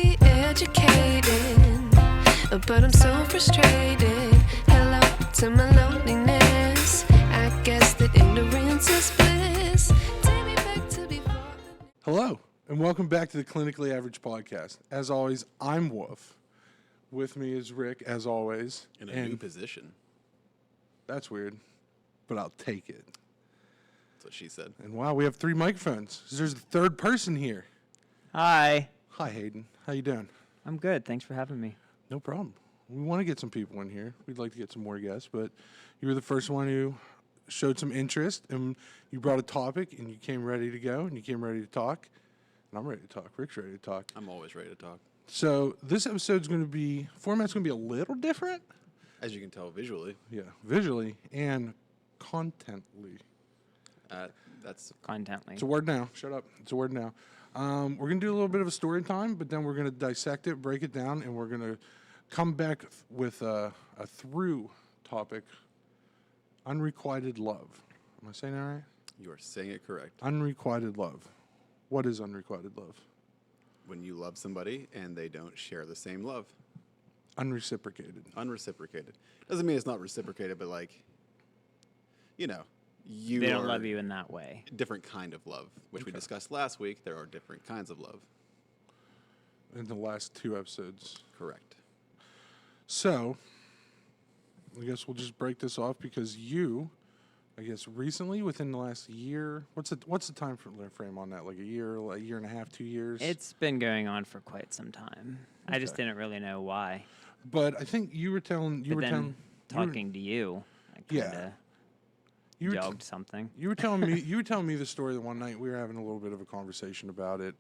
be educated, but I'm so frustrated. Hello to my loneliness. I guess that ignorance is bliss. Take me back to before. Hello, and welcome back to the Clinically Average Podcast. As always, I'm Wolf. With me is Rick, as always. In a new position. That's weird, but I'll take it. That's what she said. And wow, we have 3 microphones. There's the third person here. Hi. Hi, Hayden. How you doing? I'm good. Thanks for having me. No problem. We want to get some people in here. We'd like to get some more guests, but you were the first one who showed some interest, and you brought a topic, and you came ready to go, and you came ready to talk. And I'm ready to talk. Rick's ready to talk. I'm always ready to talk. So this episode's going to be, format's going to be a little different. As you can tell visually. Yeah, visually and contently. That's Contently. It's a word now. Shut up. It's a word now. We're going to do a little bit of a story time, but then we're going to dissect it, break it down, and we're going to come back with a through topic, unrequited love. Am I saying that right? You are saying it correct. Unrequited love. What is unrequited love? When you love somebody and they don't share the same love. Unreciprocated. Unreciprocated. Doesn't mean it's not reciprocated, but like, you know, They don't love you in that way. Different kind of love, which we discussed last week. There are different kinds of love. In the last 2 episodes. Correct. So, I guess we'll just break this off because you, I guess recently, within the last year, what's the time frame on that? Like a year and a half, 2 years? It's been going on for quite some time. Okay. I just didn't really know why. But I think talking to you, I kind of jogged something. You were telling me the story that one night we were having a little bit of a conversation about it.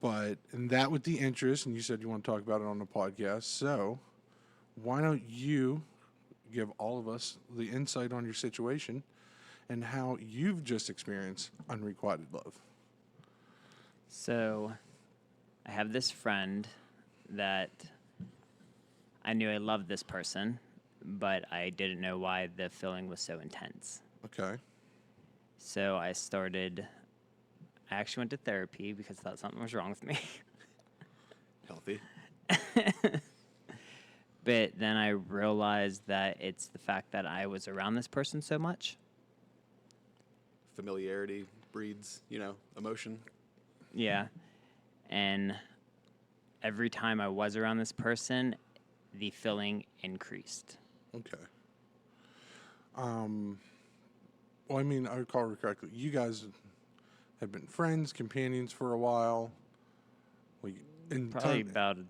And that with the interest, and you said you want to talk about it on the podcast. So, why don't you give all of us the insight on your situation and how you've just experienced unrequited love? So, I have this friend that I knew I loved this person, but I didn't know why the feeling was so intense. Okay. So I actually went to therapy because I thought something was wrong with me. Healthy. But then I realized that it's the fact that I was around this person so much. Familiarity breeds, emotion. Yeah. And every time I was around this person, the feeling increased. Okay. Well, I mean, I recall correctly. You guys have been friends, companions for a while. Probably about a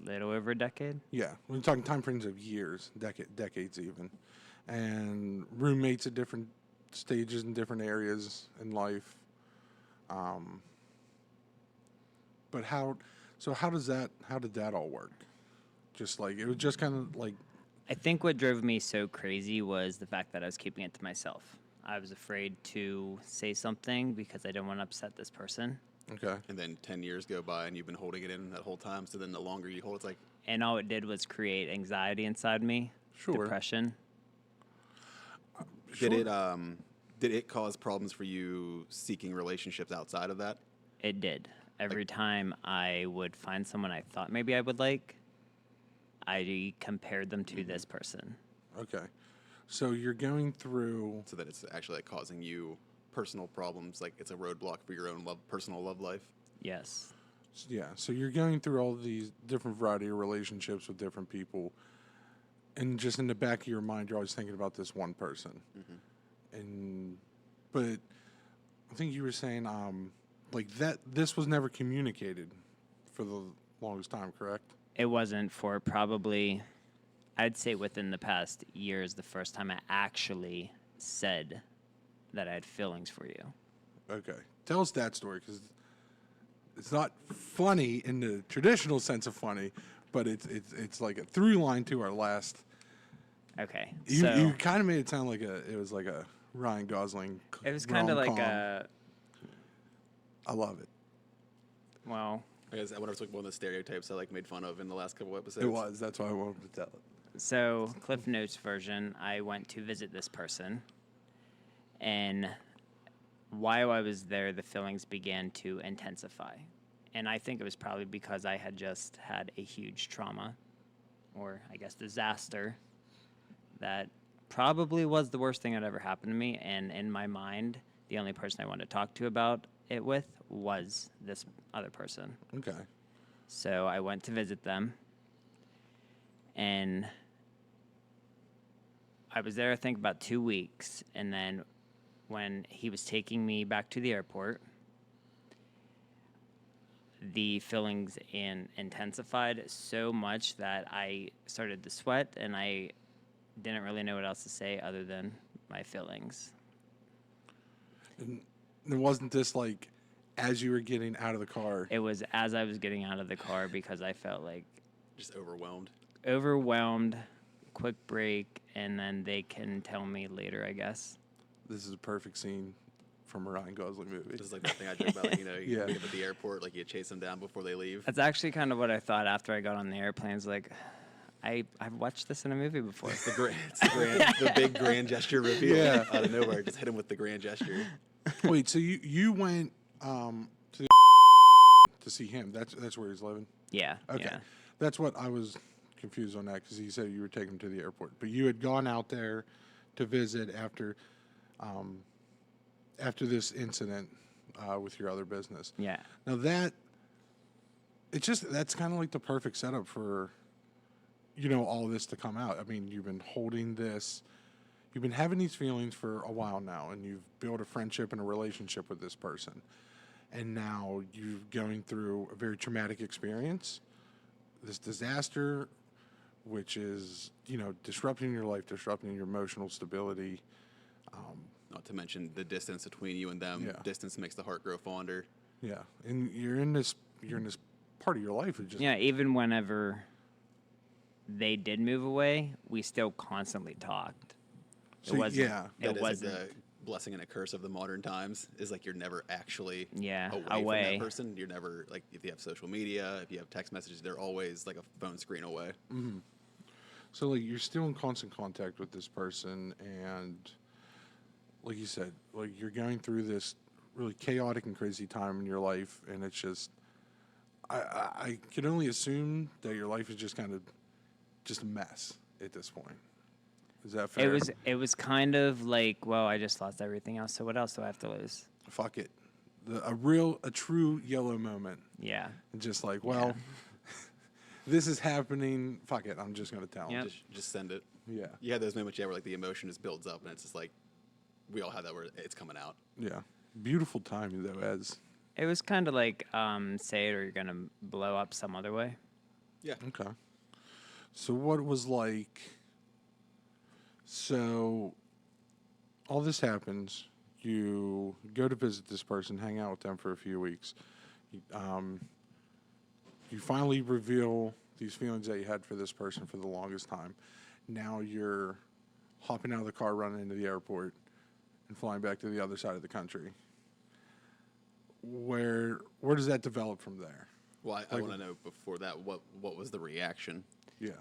little over a decade. Yeah, we're talking time frames of years, decades even, and roommates at different stages in different areas in life. But how did that all work? It was just kind of like. I think what drove me so crazy was the fact that I was keeping it to myself. I was afraid to say something because I didn't want to upset this person. Okay. And then 10 years go by and you've been holding it in that whole time. So then the longer you hold, it's like. And all it did was create anxiety inside me. Sure. Depression. Sure. Did it cause problems for you seeking relationships outside of that? It did. Every time I would find someone I thought maybe I would like, I compared them to this person. Okay. So you're going through. So that it's actually causing you personal problems, like it's a roadblock for your own personal love life? Yes. Yeah. So you're going through all these different variety of relationships with different people. And just in the back of your mind, you're always thinking about this one person. Mm-hmm. But I think you were saying, this was never communicated for the longest time, correct? It wasn't for probably, I'd say within the past year is the first time I actually said that I had feelings for you. Okay. Tell us that story, because it's not funny in the traditional sense of funny, but it's like a through line to our last. Okay. You kind of made it sound like it was like a Ryan Gosling. It was kind of like a. I love it. Well. I guess I wonder if it's like one of the stereotypes I made fun of in the last couple episodes. It was. That's why I wanted to tell it. So, Cliff Notes version, I went to visit this person, and while I was there, the feelings began to intensify. And I think it was probably because I had just had a huge trauma, or I guess disaster, that probably was the worst thing that ever happened to me. And in my mind, the only person I wanted to talk to about it with was this other person. Okay. So I went to visit them, and I was there, I think, about 2 weeks. And then when he was taking me back to the airport, the feelings intensified so much that I started to sweat, and I didn't really know what else to say other than my feelings. And it wasn't this like as you were getting out of the car. It was as I was getting out of the car because I felt like Just overwhelmed. quick break, and then they can tell me later, I guess. This is a perfect scene from a Ryan Gosling movie. Just like that thing I joke about, like, you Yeah. meet up at the airport, like you chase them down before they leave. That's actually kind of what I thought after I got on the airplane. It's like, I've watched this in a movie before. It's the big grand gesture reveal Yeah. out of nowhere. Just hit him with the grand gesture. Wait, so you went to to see him? That's where he's living. Yeah. Okay, Yeah. that's what I was confused on that because he said you were taking him to the airport, but you had gone out there to visit after this incident with your other business. Yeah. Now that's kind of like the perfect setup for, all this to come out. I mean, you've been holding this, you've been having these feelings for a while now, and you've built a friendship and a relationship with this person. And now you're going through a very traumatic experience, this disaster, which is, disrupting your life, disrupting your emotional stability. Not to mention the distance between you and them. Yeah. Distance makes the heart grow fonder. Yeah. And you're in this part of your life. It's just, Yeah. Even whenever they did move away, we still constantly talked. So, yeah. That It is wasn't. like the blessing and a curse of the modern times. Is like you're never actually Yeah, away away. from that person. You're never like if you have social media, if you have text messages, they're always like a phone screen away. So, like, you're still in constant contact with this person, and like you said, like, you're going through this really chaotic and crazy time in your life, and it's just, I can only assume that your life is just kind of just a mess at this point. Is that fair? It was kind of like, well, I just lost everything else, so what else do I have to lose? Fuck it. A true yellow moment. Yeah. And just like, well, this is happening. Fuck it. I'm just going to tell him. Yep. Just send it. Yeah. You have those moments, where like the emotion just builds up, and it's just like we all have that where it's coming out. Yeah. Beautiful timing, though, as. It was kind of like, say it or you're going to blow up some other way. Yeah. Okay. So what it was like, so all this happens, you go to visit this person, hang out with them for a few weeks. You finally reveal these feelings that you had for this person for the longest time. Now you're hopping out of the car, running into the airport, and flying back to the other side of the country. Where does that develop from there? Well, I want to know before that what was the reaction? Yeah.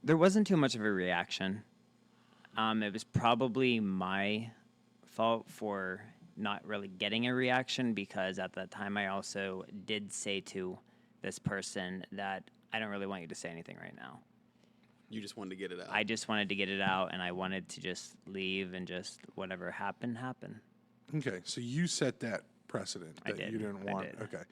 There wasn't too much of a reaction. It was probably my fault for not really getting a reaction because at that time I also did say to this person that I don't really want you to say anything right now. You just wanted to get it out. I just wanted to get it out, and I wanted to just leave and just whatever happened, happen. Okay, so you set that precedent I that did. you didn't I want. did. Okay,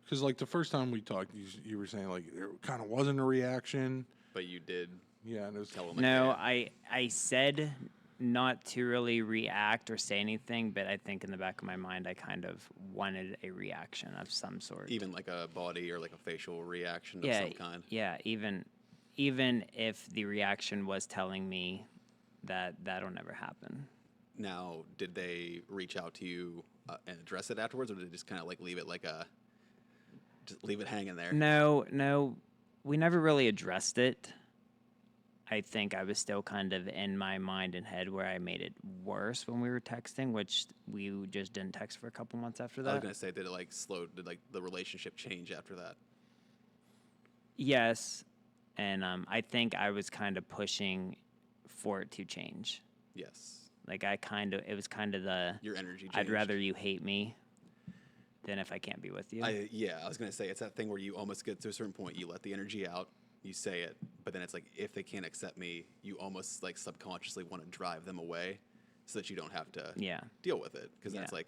because like the first time we talked, you were saying like there kind of wasn't a reaction. But you did Yeah, and it was tell them. No, I said not to really react or say anything, but I think in the back of my mind I kind of wanted a reaction of some sort. even like a body or like a facial reaction of yeah, some kind. Yeah, even if the reaction was telling me that that'll never happen. Now, did they reach out to you and address it afterwards, or did they just kind of like leave it just leave it hanging there? No, we never really addressed it. I think I was still kind of in my mind and head where I made it worse when we were texting, which we just didn't text for a couple months after I was that. gonna say, did it like slow? Did like the relationship change after that? Yes, and I think I was kind of pushing for it to change. Yes. Like it was kind of the Your energy changed. I'd rather you hate me than if I can't be with you. I was gonna say it's that thing where you almost get to a certain point, you let the energy out, you say it, but then it's like if they can't accept me, you almost like subconsciously want to drive them away, so that you don't have to deal with it. Because that's like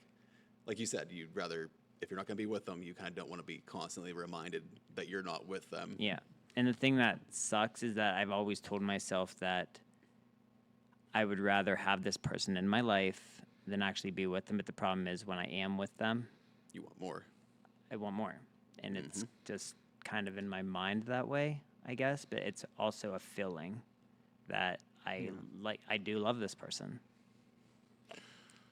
you said, you'd rather if you're not gonna be with them, you kind of don't want to be constantly reminded that you're not with them. Yeah, and the thing that sucks is that I've always told myself that I would rather have this person in my life than actually be with them. But the problem is when I am with them, You want more. I want more. And it's just kind of in my mind that way, I guess. But it's also a feeling that I do love this person.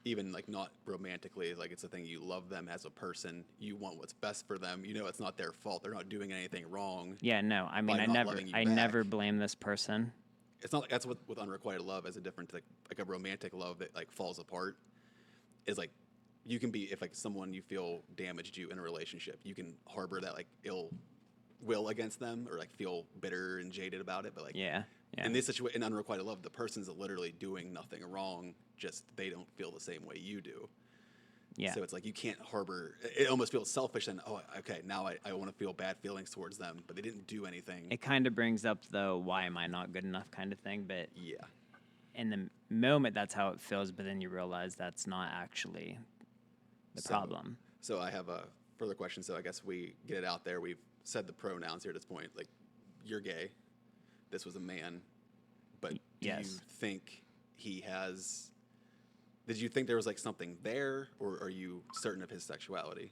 Even like not romantically, like it's a thing you love them as a person. You want what's best for them. You know it's not their fault. They're not doing anything wrong. Yeah, no. I mean, by not loving you I back. never blame this person. It's not like that's with unrequited love as a different like a romantic love that like falls apart. Is like you can be if like someone you feel damaged you in a relationship, you can harbor that like ill will against them or like feel bitter and jaded about it. But like in this situation, in unrequited love, the person's literally doing nothing wrong. Just they don't feel the same way you do. Yeah. So it's like you can't harbor. It almost feels selfish. And okay, now I want to feel bad feelings towards them, but they didn't do anything. It kind of brings up the why am I not good enough kind of thing. But Yeah. in the moment, that's how it feels. But then you realize that's not actually the problem. So I have a further question. So I guess we get it out there. We've said the pronouns here at this point. Like, you're gay. This was a man. But do you think he has... Did you think there was like something there, or are you certain of his sexuality?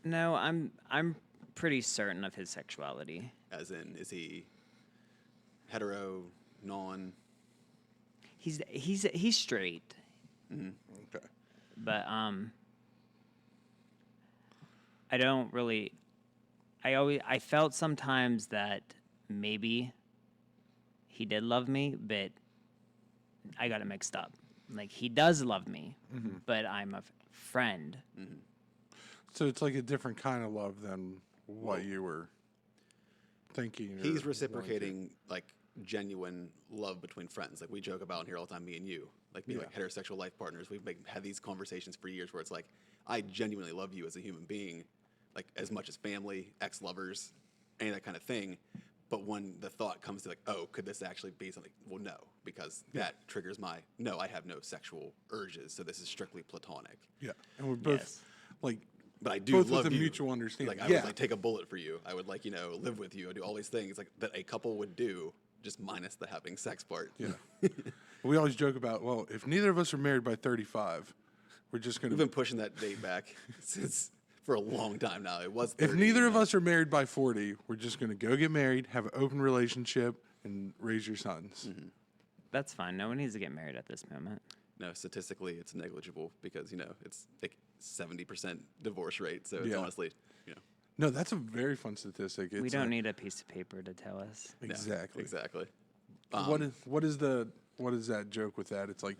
No, I'm pretty certain of his sexuality. As in, is he hetero, non? He's straight. Okay. But I don't really. I felt sometimes that maybe he did love me, but I got it mixed up. Like he does love me, but I'm a friend. So it's like a different kind of love than what you were thinking. or He's reciprocating like genuine love between friends. Like we joke about here all the time, me and you, like being like heterosexual life partners. We've had these conversations for years where it's like, I genuinely love you as a human being, like as much as family, ex-lovers, any of that kind of thing. But when the thought comes to like, oh, could this actually be something? Well, no, because that triggers no, I have no sexual urges, so this is strictly platonic. Yeah, and we're both like, but I do both love with a you. mutual understanding. Like I would like take a bullet for you. I would like live with you. I do all these things like that a couple would do, just minus the having sex part. Yeah. We always joke about, well, if neither of us are married by 35, we're just going We've to... been pushing that date back since for a long time now. It was If 30, neither of us are married by 40, we're just going to go get married, have an open relationship, and raise your sons. That's fine. No one needs to get married at this moment. No, statistically, it's negligible because it's like 70% divorce rate. So it's honestly, No, that's a very fun statistic. We It's don't need a piece of paper to tell us. no, Exactly. exactly. What is that joke with that? It's like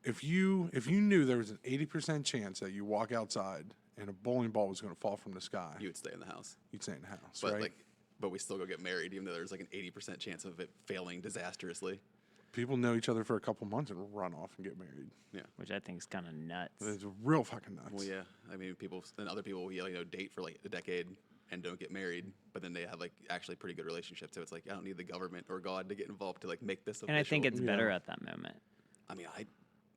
if you knew there was an 80% chance that you walk outside and a bowling ball was going to fall from the sky, You would stay in the house, you'd stay in the house, but right? but we still go get married, even though there's like an 80% chance of it failing disastrously. People know each other for a couple months and run off and get married. Yeah. Which I think is kind of nuts. It's real fucking nuts. Well, yeah. I mean, other people date for like a decade and don't get married, but then they have like actually pretty good relationships. So it's like I don't need the government or God to get involved to like make this official. And I think it's better at that moment. I mean,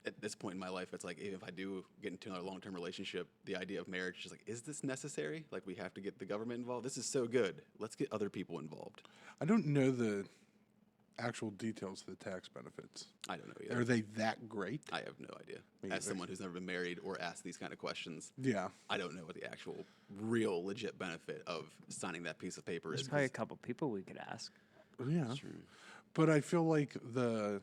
at this point in my life, it's like even if I do get into another long-term relationship, the idea of marriage is just like, is this necessary? Like we have to get the government involved? This is so good. Let's get other people involved. I don't know the actual details of the tax benefits. I don't know either. Are they that great? I have no idea. Me As either. someone who's never been married or asked these kind of questions, Yeah. I don't know what the actual, real, legit benefit of signing that piece of paper There's is. probably a couple people we could ask. Yeah. But I feel like the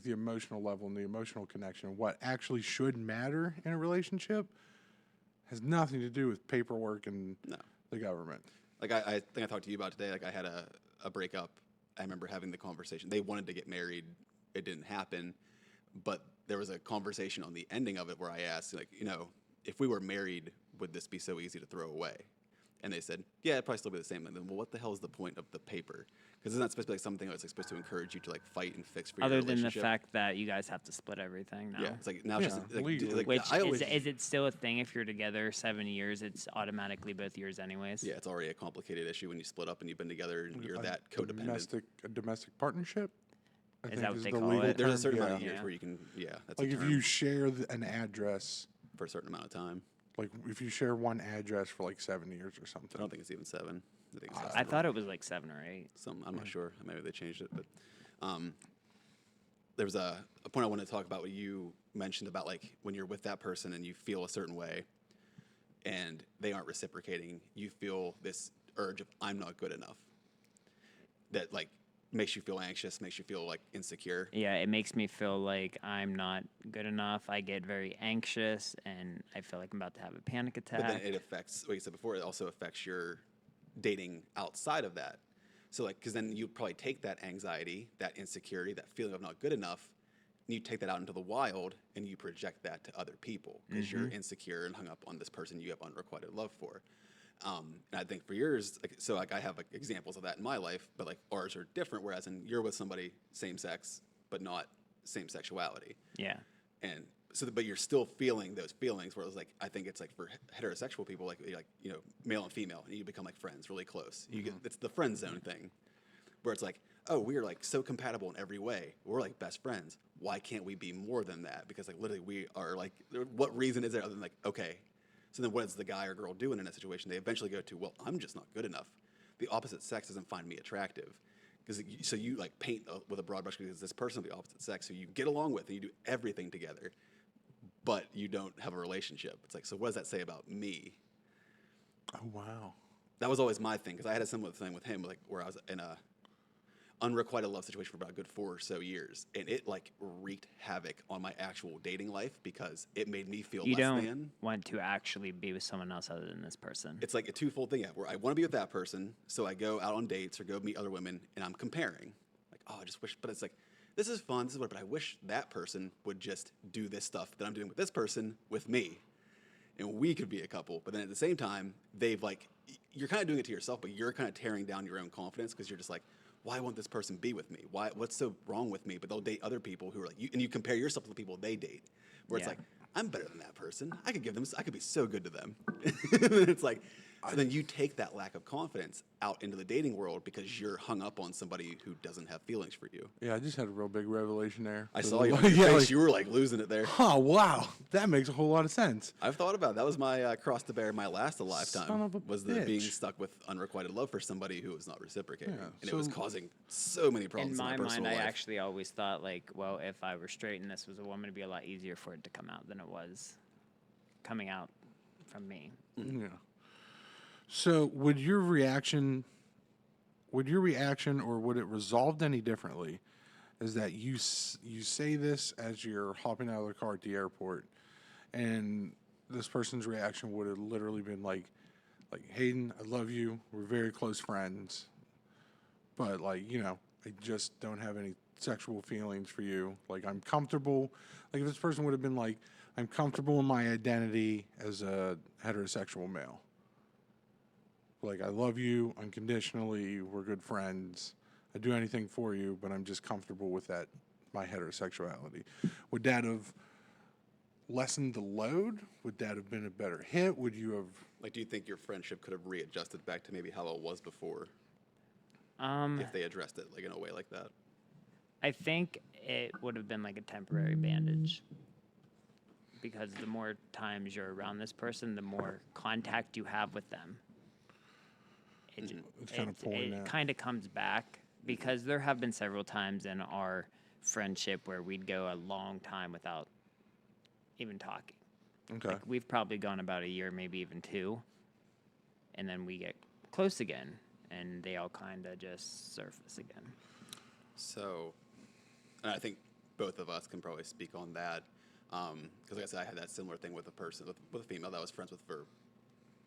emotional level and the emotional connection, what actually should matter in a relationship, has nothing to do with paperwork and No. the government. Like I think I talked to you about today. Like I had a breakup. I remember having the conversation. They wanted to get married. It didn't happen. But there was a conversation on the ending of it where I asked, like, if we were married, would this be so easy to throw away? And they said, yeah, it'd probably still be the same. And then, well, what the hell is the point of the paper? Because it's not supposed to be like something that's like supposed to encourage you to like fight and fix for your Other relationship. than the fact that you guys have to split everything now. Yeah, it's like now it's just like, legally. like Which I always, is it still a thing if you're together 7 years? It's automatically both years anyways. yeah, it's already a complicated issue when you split up and you've been together and you're that codependent. A domestic partnership. I think that what they the call legal it? There's a term. certain amount Yeah. of years Yeah. where you can, that's Like a if term you share an address, for a certain amount of time. like if you share one address for like 7 years or I something. don't think it's even 7. I think it's like I thought it was like 7 or 8. I'm not sure. Maybe they changed it, but there was a point I wanted to talk about what you mentioned about like when you're with that person and you feel a certain way and they aren't reciprocating, you feel this urge of I'm not good enough. That like makes you feel anxious, makes you feel like insecure. Yeah, it makes me feel like I'm not good enough. I get very anxious and I feel like I'm about to have a panic attack. But then it affects, like you said before, it also affects your dating outside of that. So like, because then you probably take that anxiety, that insecurity, that feeling of not good enough, and you take that out into the wild and you project that to other people because you're insecure and hung up on this person you have unrequited love for. And I think for yours, like, so like I have like examples of that in my life, but like ours are different. Whereas in you're with somebody same sex, but not same sexuality. Yeah. And so, but you're still feeling those feelings. Whereas, like, I think it's like for heterosexual people, like you know, male and female, and you become like friends, really close. You get it's the friend zone thing, where it's like, oh, we are like so compatible in every way. We're like best friends. Why can't we be more than that? Because like literally, we are like, what reason is there other than like, okay? So then, what is the guy or girl doing in that situation? They eventually go to, well, I'm just not good enough. The opposite sex doesn't find me attractive. Because so you like paint with a broad brush because this person of the opposite sex who you get along with and you do everything together, but you don't have a relationship. It's like, so what does that say about me? Oh wow. That was always my thing because I had a similar thing with him, like where I was in a unrequited love situation for about a good 4 or so years, and it like wreaked havoc on my actual dating life because it made me feel You less don't than. want to actually be with someone else other than this person. It's like a twofold thing, where I want to be with that person, so I go out on dates or go meet other women, and I'm comparing. Like, oh, I just wish, but it's like, this is fun, this is what, but I wish that person would just do this stuff that I'm doing with this person with me, and we could be a couple. But then at the same time, they've like, you're kind of doing it to yourself, but you're kind of tearing down your own confidence because you're just like, why won't this person be with me? Why? What's so wrong with me? But they'll date other people who are like, and you compare yourself to the people they date, where it's Yeah. like, I'm better than that person. I could be so good to them. And it's like, so then you take that lack of confidence out into the dating world because you're hung up on somebody who doesn't have feelings for you. Yeah, I just had a real big revelation there. I saw you on your Yeah, face. like, You were like losing it there. oh wow, that makes a whole lot of sense. I've thought about it. That was my cross to bear my last Son lifetime, of a was the being bitch. stuck with unrequited love for somebody who was not reciprocating. Yeah, And it was so- causing so many problems In in my my mind, personal I life. actually always thought like, well, if I were straight and this was a woman, it'd be a lot easier for it to come out than it was coming out from me. Yeah. So would your reaction, or would it resolved any differently, is that you say this as you're hopping out of the car at the airport, and this person's reaction would have literally been like Hayden, I love you, we're very close friends, but like, you know, I just don't have any sexual feelings for you. Like I'm comfortable. Like if this person would have been like, I'm comfortable in my identity as a heterosexual male. Like, I love you unconditionally. We're good friends. I'd do anything for you, but I'm just comfortable with that, my heterosexuality. Would that have lessened the load? Would that have been a better hit? Would you have... Like, do you think your friendship could have readjusted back to maybe how it was before if they addressed it like in a way like that? I think it would have been like a temporary bandage. Because the more times you're around this person, the more contact you have with them. It's kinda pulling it out. kind of comes back because there have been several times in our friendship where we'd go a long time without even talking. Okay. Like we've probably gone about a year, maybe even 2, and then we get close again, and they all kind of just surface again. So, and I think both of us can probably speak on that. Because like I said, I had that similar thing with a person, with a female that I was friends with for,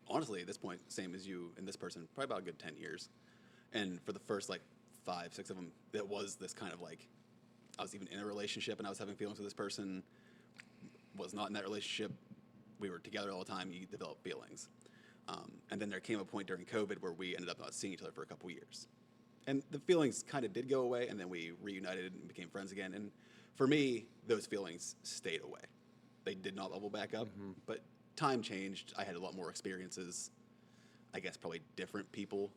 honestly, at this point, same as you and this person, probably about a good 10 years. And for the first like 5, 6 of them, it was this kind of like, I was even in a relationship and I was having feelings with this person, was not in that relationship. We were together all the time. You develop feelings. And then there came a point during COVID where we ended up not seeing each other for a couple years. And the feelings kind of did go away, and then we reunited and became friends again. And for me, those feelings stayed away. They did not bubble back up, but time changed. I had a lot more experiences, I guess probably different people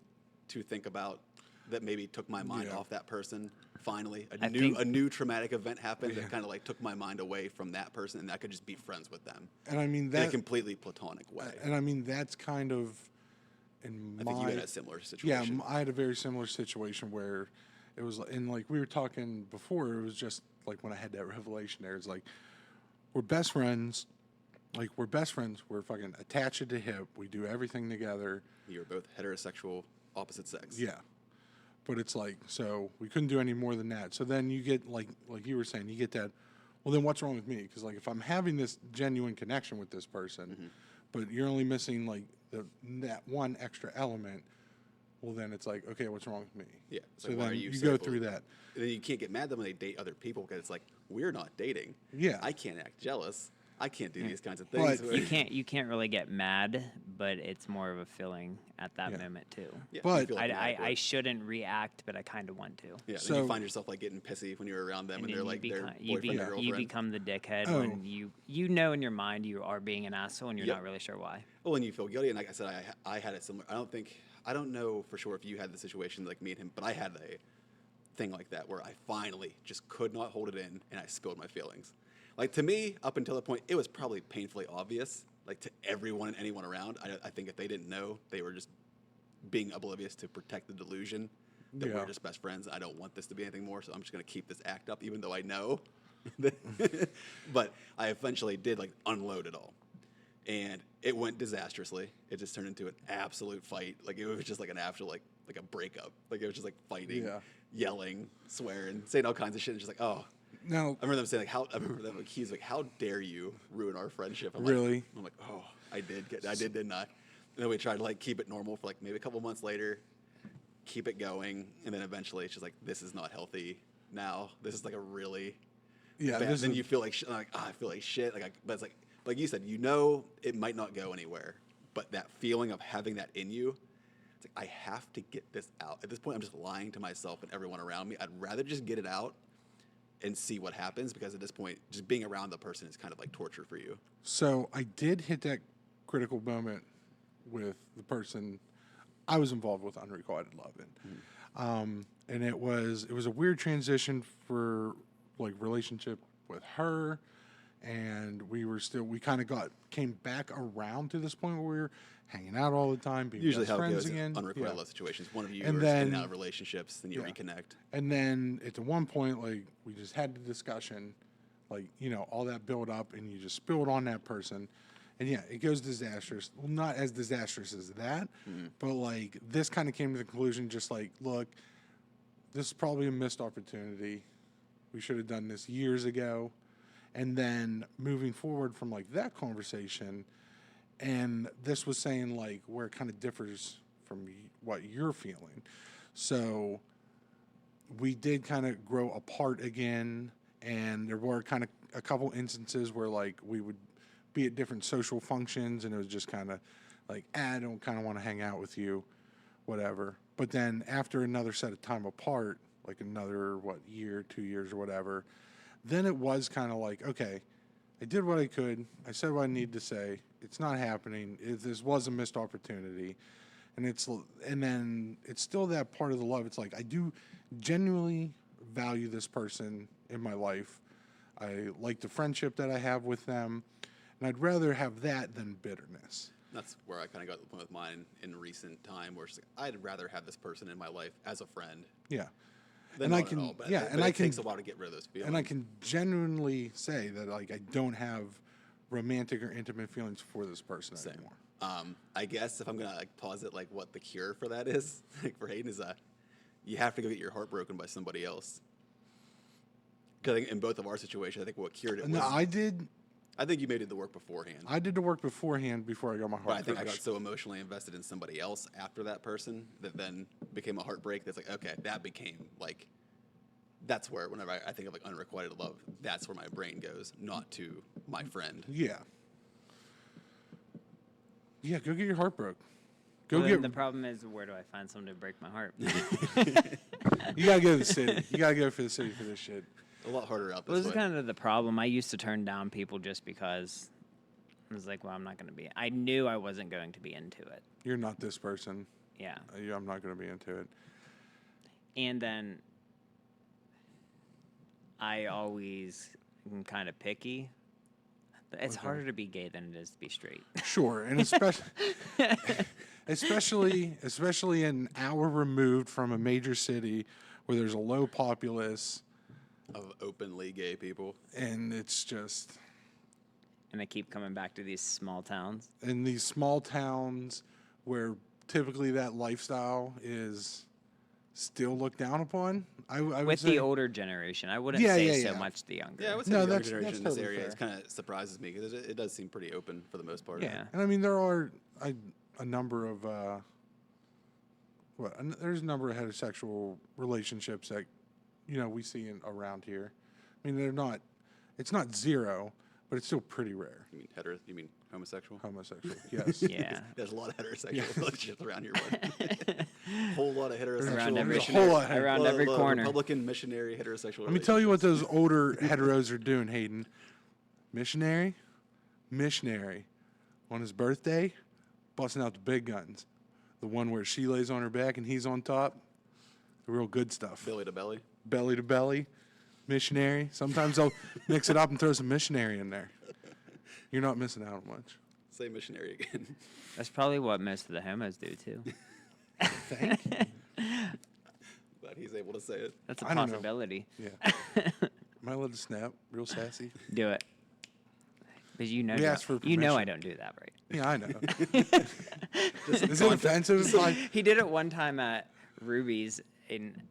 to think about that maybe took my mind off that person. Finally, a new traumatic event happened that kind of like took my mind away from that person, and I could just be friends with them. And I mean in a completely platonic way. And I mean that's kind of in I my. think you had a similar situation. Yeah, I had a very similar situation where it was, and like we were talking before, it was just like when I had that revelation there, it's like we're best friends. Like we're best friends. We're fucking attached at the hip. We do everything together. You were both heterosexual, opposite sex. Yeah. But it's like, so we couldn't do any more than that. So then you get, like you were saying, you get that, well, then what's wrong with me? Because, like, if I'm having this genuine connection with this person, but you're only missing, like, that one extra element, well, then it's like, okay, what's wrong with me? Yeah. So like, then why are you go so through that. And then you can't get mad at them when they date other people because it's like, we're not dating. Yeah. I can't act jealous. I can't do these kinds of things. But You can't really get mad, but it's more of a feeling at that moment too. Yeah, But- you feel like I shouldn't react, but I kind of want to. Yeah, So- then you find yourself like getting pissy when you're around them and they're then like their you boyfriend or girlfriend. you become the dickhead Oh. when you know in your mind you are being an asshole and you're not really sure why. Well, and you feel guilty. And like I said, I had it similar. I don't know for sure if you had the situation like me and him, but I had a thing like that where I finally just could not hold it in and I spilled my feelings. Like to me, up until that point, it was probably painfully obvious, like to everyone and anyone around. I think if they didn't know, they were just being oblivious to protect the delusion that we're just best friends. I don't want this to be anything more, so I'm just going to keep this act up, even though I know. But I eventually did like unload it all. And it went disastrously. It just turned into an absolute fight. Like it was just like an actual like a breakup. Like it was just like fighting, yelling, swearing, saying all kinds of shit. And just like, oh. Now, I remember them saying like, he's like, how dare you ruin our friendship? I'm Really? I'm like, oh, I did, didn't I? And then we tried to like keep it normal for like maybe a couple months later, keep it going, and then eventually it's just like, this is not healthy now. This is like a really bad. Then you feel like like, I feel like shit. But it's like you said, you know, it might not go anywhere, but that feeling of having that in you, it's like I have to get this out. At this point, I'm just lying to myself and everyone around me. I'd rather just get it out and see what happens, because at this point, just being around the person is kind of like torture for you. So I did hit that critical moment with the person I was involved with Unrequited Love in. And it was a weird transition for like relationship with her, and we kind of came back around to this point where we were hanging out all the time, being Usually best how it friends goes again. in unrequited love situations. One of you And is then- getting out of relationships, then you reconnect. And then at the one point, like we just had the discussion, like, you know, all that build up, and you just spilled on that person. And yeah, it goes disastrous. Well, not as disastrous as that, but like this kind of came to the conclusion, just like, look, this is probably a missed opportunity. We should have done this years ago. And then moving forward from like that conversation, and this was saying like where it kind of differs from what you're feeling. So we did kind of grow apart again, and there were kind of a couple instances where like we would be at different social functions, and it was just kind of like, I don't kind of want to hang out with you, whatever. But then after another set of time apart, like another, year, 2 years or whatever, then it was kind of like, okay, I did what I could. I said what I needed to say. It's not happening. This was a missed opportunity. And then it's still that part of the love. It's like, I do genuinely value this person in my life. I like the friendship that I have with them, and I'd rather have that than bitterness. That's where I kind of got to the point with mine in recent time, where it's like, I'd rather have this person in my life as a friend. Yeah. Than And not at all. But it takes a while to get rid of those feelings. And I can genuinely say that like I don't have romantic or intimate feelings for this person anymore. I guess if I'm gonna like posit like what the cure for that is, like for Hayden, is you have to go get your heart broken by somebody else. Because I think in both of our situations, I think what cured it No, was. I think you did the work beforehand. I did the work beforehand before I got my heart But I think I crushed. got so emotionally invested in somebody else after that person that then became a heartbreak. That's like, okay, that became like, that's where whenever I think of like unrequited love, that's where my brain goes, not to my friend. Yeah. Yeah, go get your heart broke. Go Well, get. the problem is, where do I find someone to break my heart? You gotta go to the city. You gotta go for the city for this shit. A lot harder out Well, this this way. is kind of the problem. I used to turn down people just because I was like, well, I'm not going to be. I knew I wasn't going to be into it. You're not this person. Yeah. I'm not gonna be into it. And then I always am kind of picky. It's Okay. harder to be gay than it is to be straight. Sure, and especially an hour removed from a major city where there's a low populace, Of openly gay people. and it's just And I keep coming back to these small towns. in these small towns where typically that lifestyle is still looked down upon. I would With say, the older generation, I wouldn't Yeah, say yeah, so yeah. much the younger. Yeah, I would say No, the younger that's generation in this totally area fair. kind of surprises me because it does seem pretty open for the most part. Yeah. and I mean there are a number of there's a number of heterosexual relationships that we see around here. I mean it's not zero, but it's still pretty rare. You mean homosexual? Homosexual, yes. Yeah. There's a lot of heterosexual relationships around here, bud. Whole lot of heterosexual. Around every- There's a whole lot. Around lot- every lot of corner. Republican missionary heterosexual. Let me tell you what those older heteros are doing, Hayden. Missionary on his birthday, busting out the big guns. The one where she lays on her back and he's on top. The real good stuff. belly to belly. Belly to belly. Missionary. Sometimes they'll mix it up and throw some missionary in there. You're not missing out on much. Say missionary again. That's probably what most of the homos do, too. Thank you. But he's able to say it. That's a I don't know. possibility. Yeah. Am I allowed to snap? Real sassy? Do it. Because We don't- asked for you know permission. I don't do that right. Yeah, I know. Is it offensive? Like, He did it one time at Ruby's in.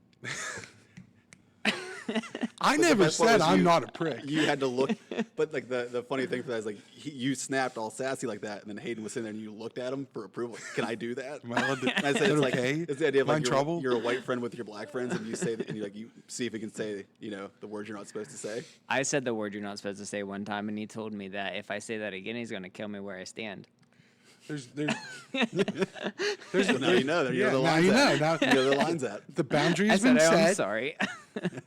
I But the never best part said was I'm you- not a prick. You had to look, but like the funny thing for that is like you snapped all sassy like that, and then Hayden was sitting there and you looked at him for approval. Can I do that? Am I allowed to- And I said is it's it like okay? it's the idea of Am I like in trouble? you're a white friend with your black friends, and you say that, and you see if he can say the words you're not supposed to say. I said the word you're not supposed to say one time, and he told me that if I say that again, he's going to kill me where I stand. There's So now you know. There you yeah, know the now lines you know. at. Now You know the lines at. the boundary I has said, been "Oh, I'm set. sorry.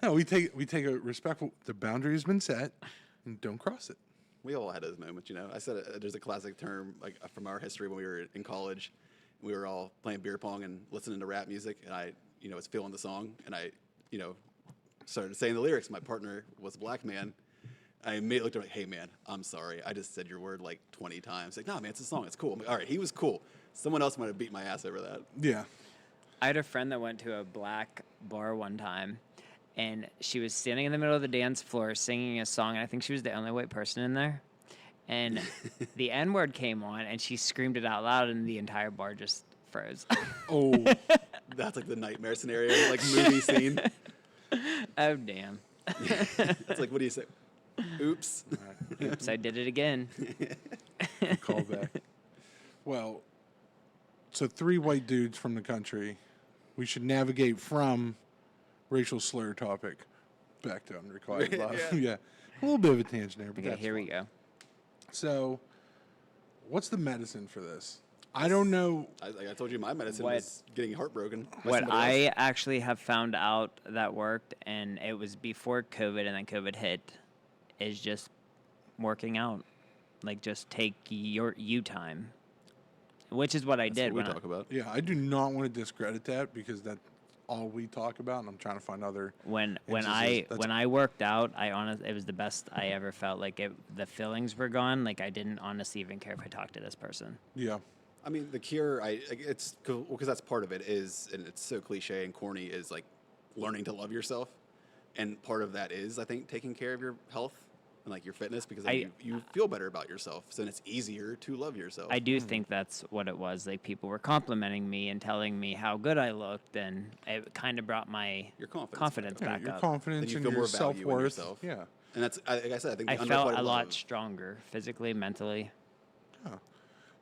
No, we take a respectful. The boundary has been set, and don't cross it. We all had those moments, I said there's a classic term like from our history when we were in college. We were all playing beer pong and listening to rap music, and I, was feeling the song, and I, started saying the lyrics. My partner was a black man. I immediately looked at him like, hey, man, I'm sorry. I just said your word like 20 times. Like, nah, man, it's a song. It's cool. I'm like, all right, he was cool. Someone else might have beat my ass over that. Yeah. I had a friend that went to a black bar one time, and she was standing in the middle of the dance floor singing a song, and I think she was the only white person in there. And the N-word came on, and she screamed it out loud, and the entire bar just froze. Oh, That's like the nightmare scenario, like movie scene. Oh, damn. That's like, what do you say? Oops. Oops, I did it again. call back. Well, so 3 white dudes from the country. We should navigate from racial slur topic back to unrequited love. Yeah. Yeah. A little bit of a tangent there, but Okay, that's here we fine. go. So, what's the medicine for this? I don't know. I told you my medicine What- was getting heartbroken. by What somebody else. I actually have found out that worked, and it was before COVID, and then COVID hit, is just working out. Like, just take you time, which is what I That's did what when we talk about. Yeah, I do not want to discredit that because that's all we talk about, and I'm trying to find other. when Instances, that's- I worked out. It was the best I ever felt. Like the feelings were gone. Like I didn't honestly even care if I talked to this person. Yeah. I mean, the cure, it's because that's part of it is, and it's so cliche and corny, is like learning to love yourself, and part of that is, I think, taking care of your health and like your fitness because then you feel better about yourself, so then it's easier to love yourself. I do think that's what it was. Like people were complimenting me and telling me how good I looked, and it kind of brought my Your confidence confidence Yeah, back your up. confidence Then you and feel your more value in self-worth. yourself. Yeah. And that's, like I said, I think the I felt unrequited a lot love- stronger physically, mentally.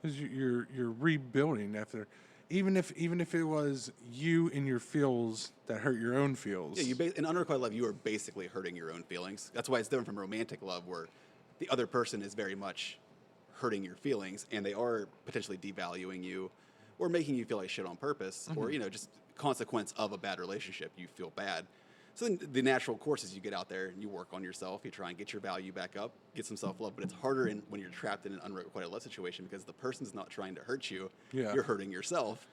Because you're rebuilding after, even if it was you and your feels that hurt your own feels. Yeah, in unrequited love, you are basically hurting your own feelings. That's why it's different from romantic love, where the other person is very much hurting your feelings, and they are potentially devaluing you or making you feel like shit on purpose, or, you know, just consequence of a bad relationship, you feel bad. So then the natural course is you get out there and you work on yourself, you try and get your value back up, get some self-love, but it's harder when you're trapped in an unrequited love situation because the person's not trying to hurt you, you're hurting yourself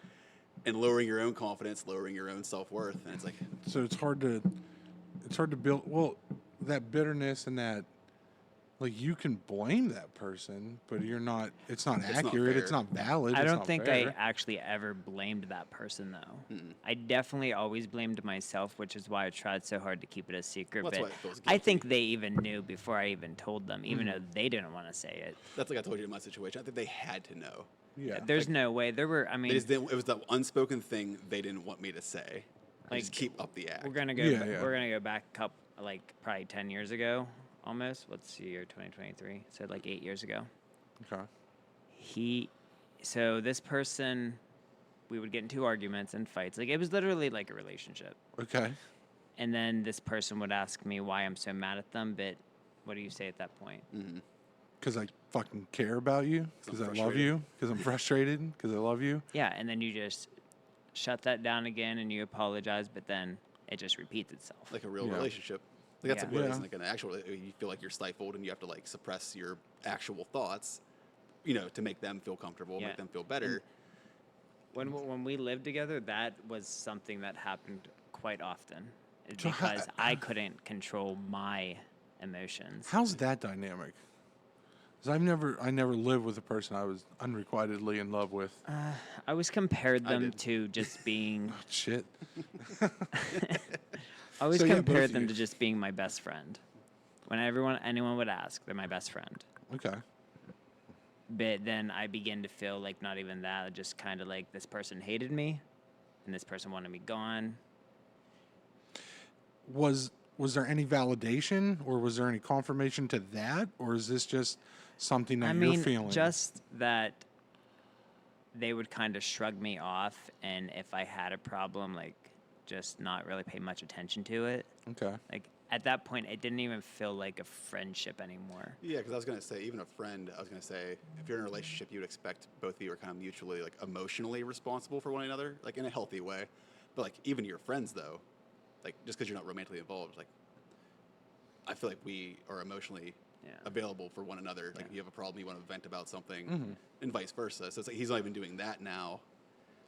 and lowering your own confidence, lowering your own self-worth, and it's like... So it's hard to build, well, that bitterness and that, like, you can blame that person, but it's not accurate, it's not valid. I it's don't not think fair. I actually ever blamed that person, though. I definitely always blamed myself, which is why I tried so hard to keep it a secret. Well, that's but why it feels I guilty. think they even knew before I even told them, even though they didn't want to say it. That's like I told you in my situation. I think they had to know. Yeah. There's no way. There were, I They mean, just didn't, it was the unspoken thing they didn't want me to say. Like, just keep up the act. we're gonna go. Yeah, yeah. We're gonna go back probably 10 years ago, almost. What's the year? 2023. So like 8 years ago. Okay. So this person, we would get into arguments and fights. Like, it was literally like a relationship. Okay. And then this person would ask me why I'm so mad at them. But what do you say at that point? Because I fucking care about you. Because I love frustrated. you. Because I'm frustrated. Because I love you. Yeah, and then you just shut that down again and you apologize, but then it just repeats itself. Like a real Yeah. relationship. Like that's Yeah. what it is. Yeah. Like an actual, you feel like you're stifled and you have to like suppress your actual thoughts, you know, to make them feel comfortable, Yeah. make them feel better. When we lived together, that was something that happened quite often. Is So how- because I couldn't control my emotions. How's that dynamic? Because I never lived with a person I was unrequitedly in love with. I always compared I them did. to just being. Shit. I always So, yeah, both compared of them you. to just being my best friend. When anyone would ask, they're my best friend. Okay. But then I begin to feel like not even that, just kind of like this person hated me, and this person wanted me gone. Was there any validation or was there any confirmation to that, or is this just something that I you're mean, feeling? just that they would kind of shrug me off, and if I had a problem, like, just not really pay much attention to it. Okay. Like, at that point, it didn't even feel like a friendship anymore. Yeah, because I was going to say, even a friend, I was going to say, if you're in a relationship, you would expect both of you are kind of mutually, like, emotionally responsible for one another, like, in a healthy way. But, like, even your friends, though, like, just because you're not romantically involved, like, I feel like we are emotionally available for one another. Like, if you have a problem, you want to vent about something, and vice versa. So it's like he's not even doing that now.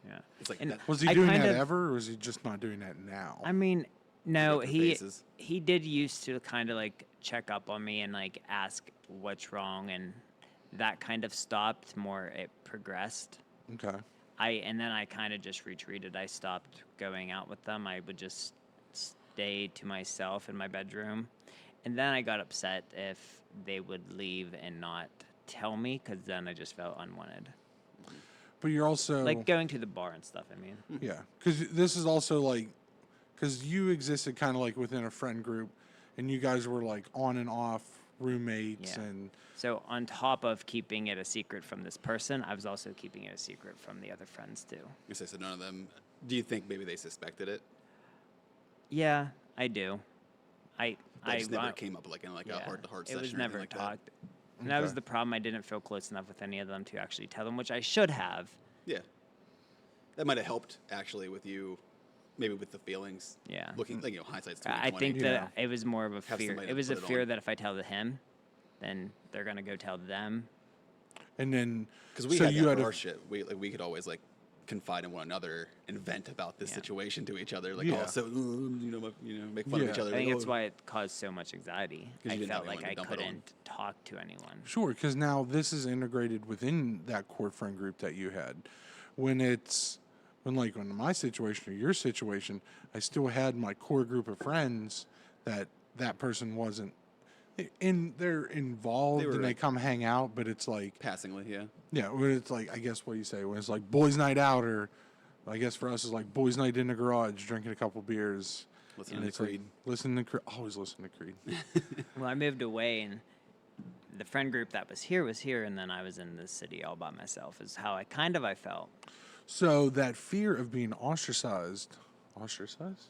Yeah. It's like And that, Was he I doing kind that of- ever, or was he just not doing that now? I mean, no, different he phases. he did used to kind of like check up on me and like ask what's wrong, and that kind of stopped. More it progressed. Okay. And then I kind of just retreated. I stopped going out with them. I would just stay to myself in my bedroom, and then I got upset if they would leave and not tell me, because then I just felt unwanted. But you're also Like going to the bar and stuff. I mean, yeah, because this is also like, because you existed kind of like within a friend group, and you guys were like on and off roommates, Yeah. and so on top of keeping it a secret from this person, I was also keeping it a secret from the other friends too. you say, so none of them, do you think maybe they suspected it? Yeah, I do. But it just never I- came up like in like a yeah, heart-to-heart it session was or never anything like talked. And that was Okay. the problem. I didn't feel close enough with any of them to actually tell them, which I should have. that. Yeah. That might have helped actually with you, maybe with the feelings. Yeah. Looking like, you know, hindsight's I 20/20. think Yeah. that it was more of a Have fear. somebody It to was a put it fear on. that if I tell him, then they're gonna go tell them. and then Because we so had you that had for a our shit. We could always like confide in one another and vent about this Yeah. situation to each other. Like, Yeah. oh, so make fun of each Yeah. other. I think like, that's "Oh." why it caused so much anxiety. 'Cause you I didn't felt have like anyone I to dump it on. couldn't talk to anyone. Sure, because now this is integrated within that core friend group that you had. When in my situation or your situation, I still had my core group of friends that person wasn't they're involved They were, and they like- come hang out, but it's like Passingly, yeah. yeah, when it's like I guess what you say when it's like boys' night out, or I guess for us it's like boys' night in the garage, drinking a couple beers. Listening and to it's like, Creed. listen to Creed. Always listen to Creed. Well, I moved away, and the friend group that was here, and then I was in the city all by myself. Is how I felt. So that fear of being ostracized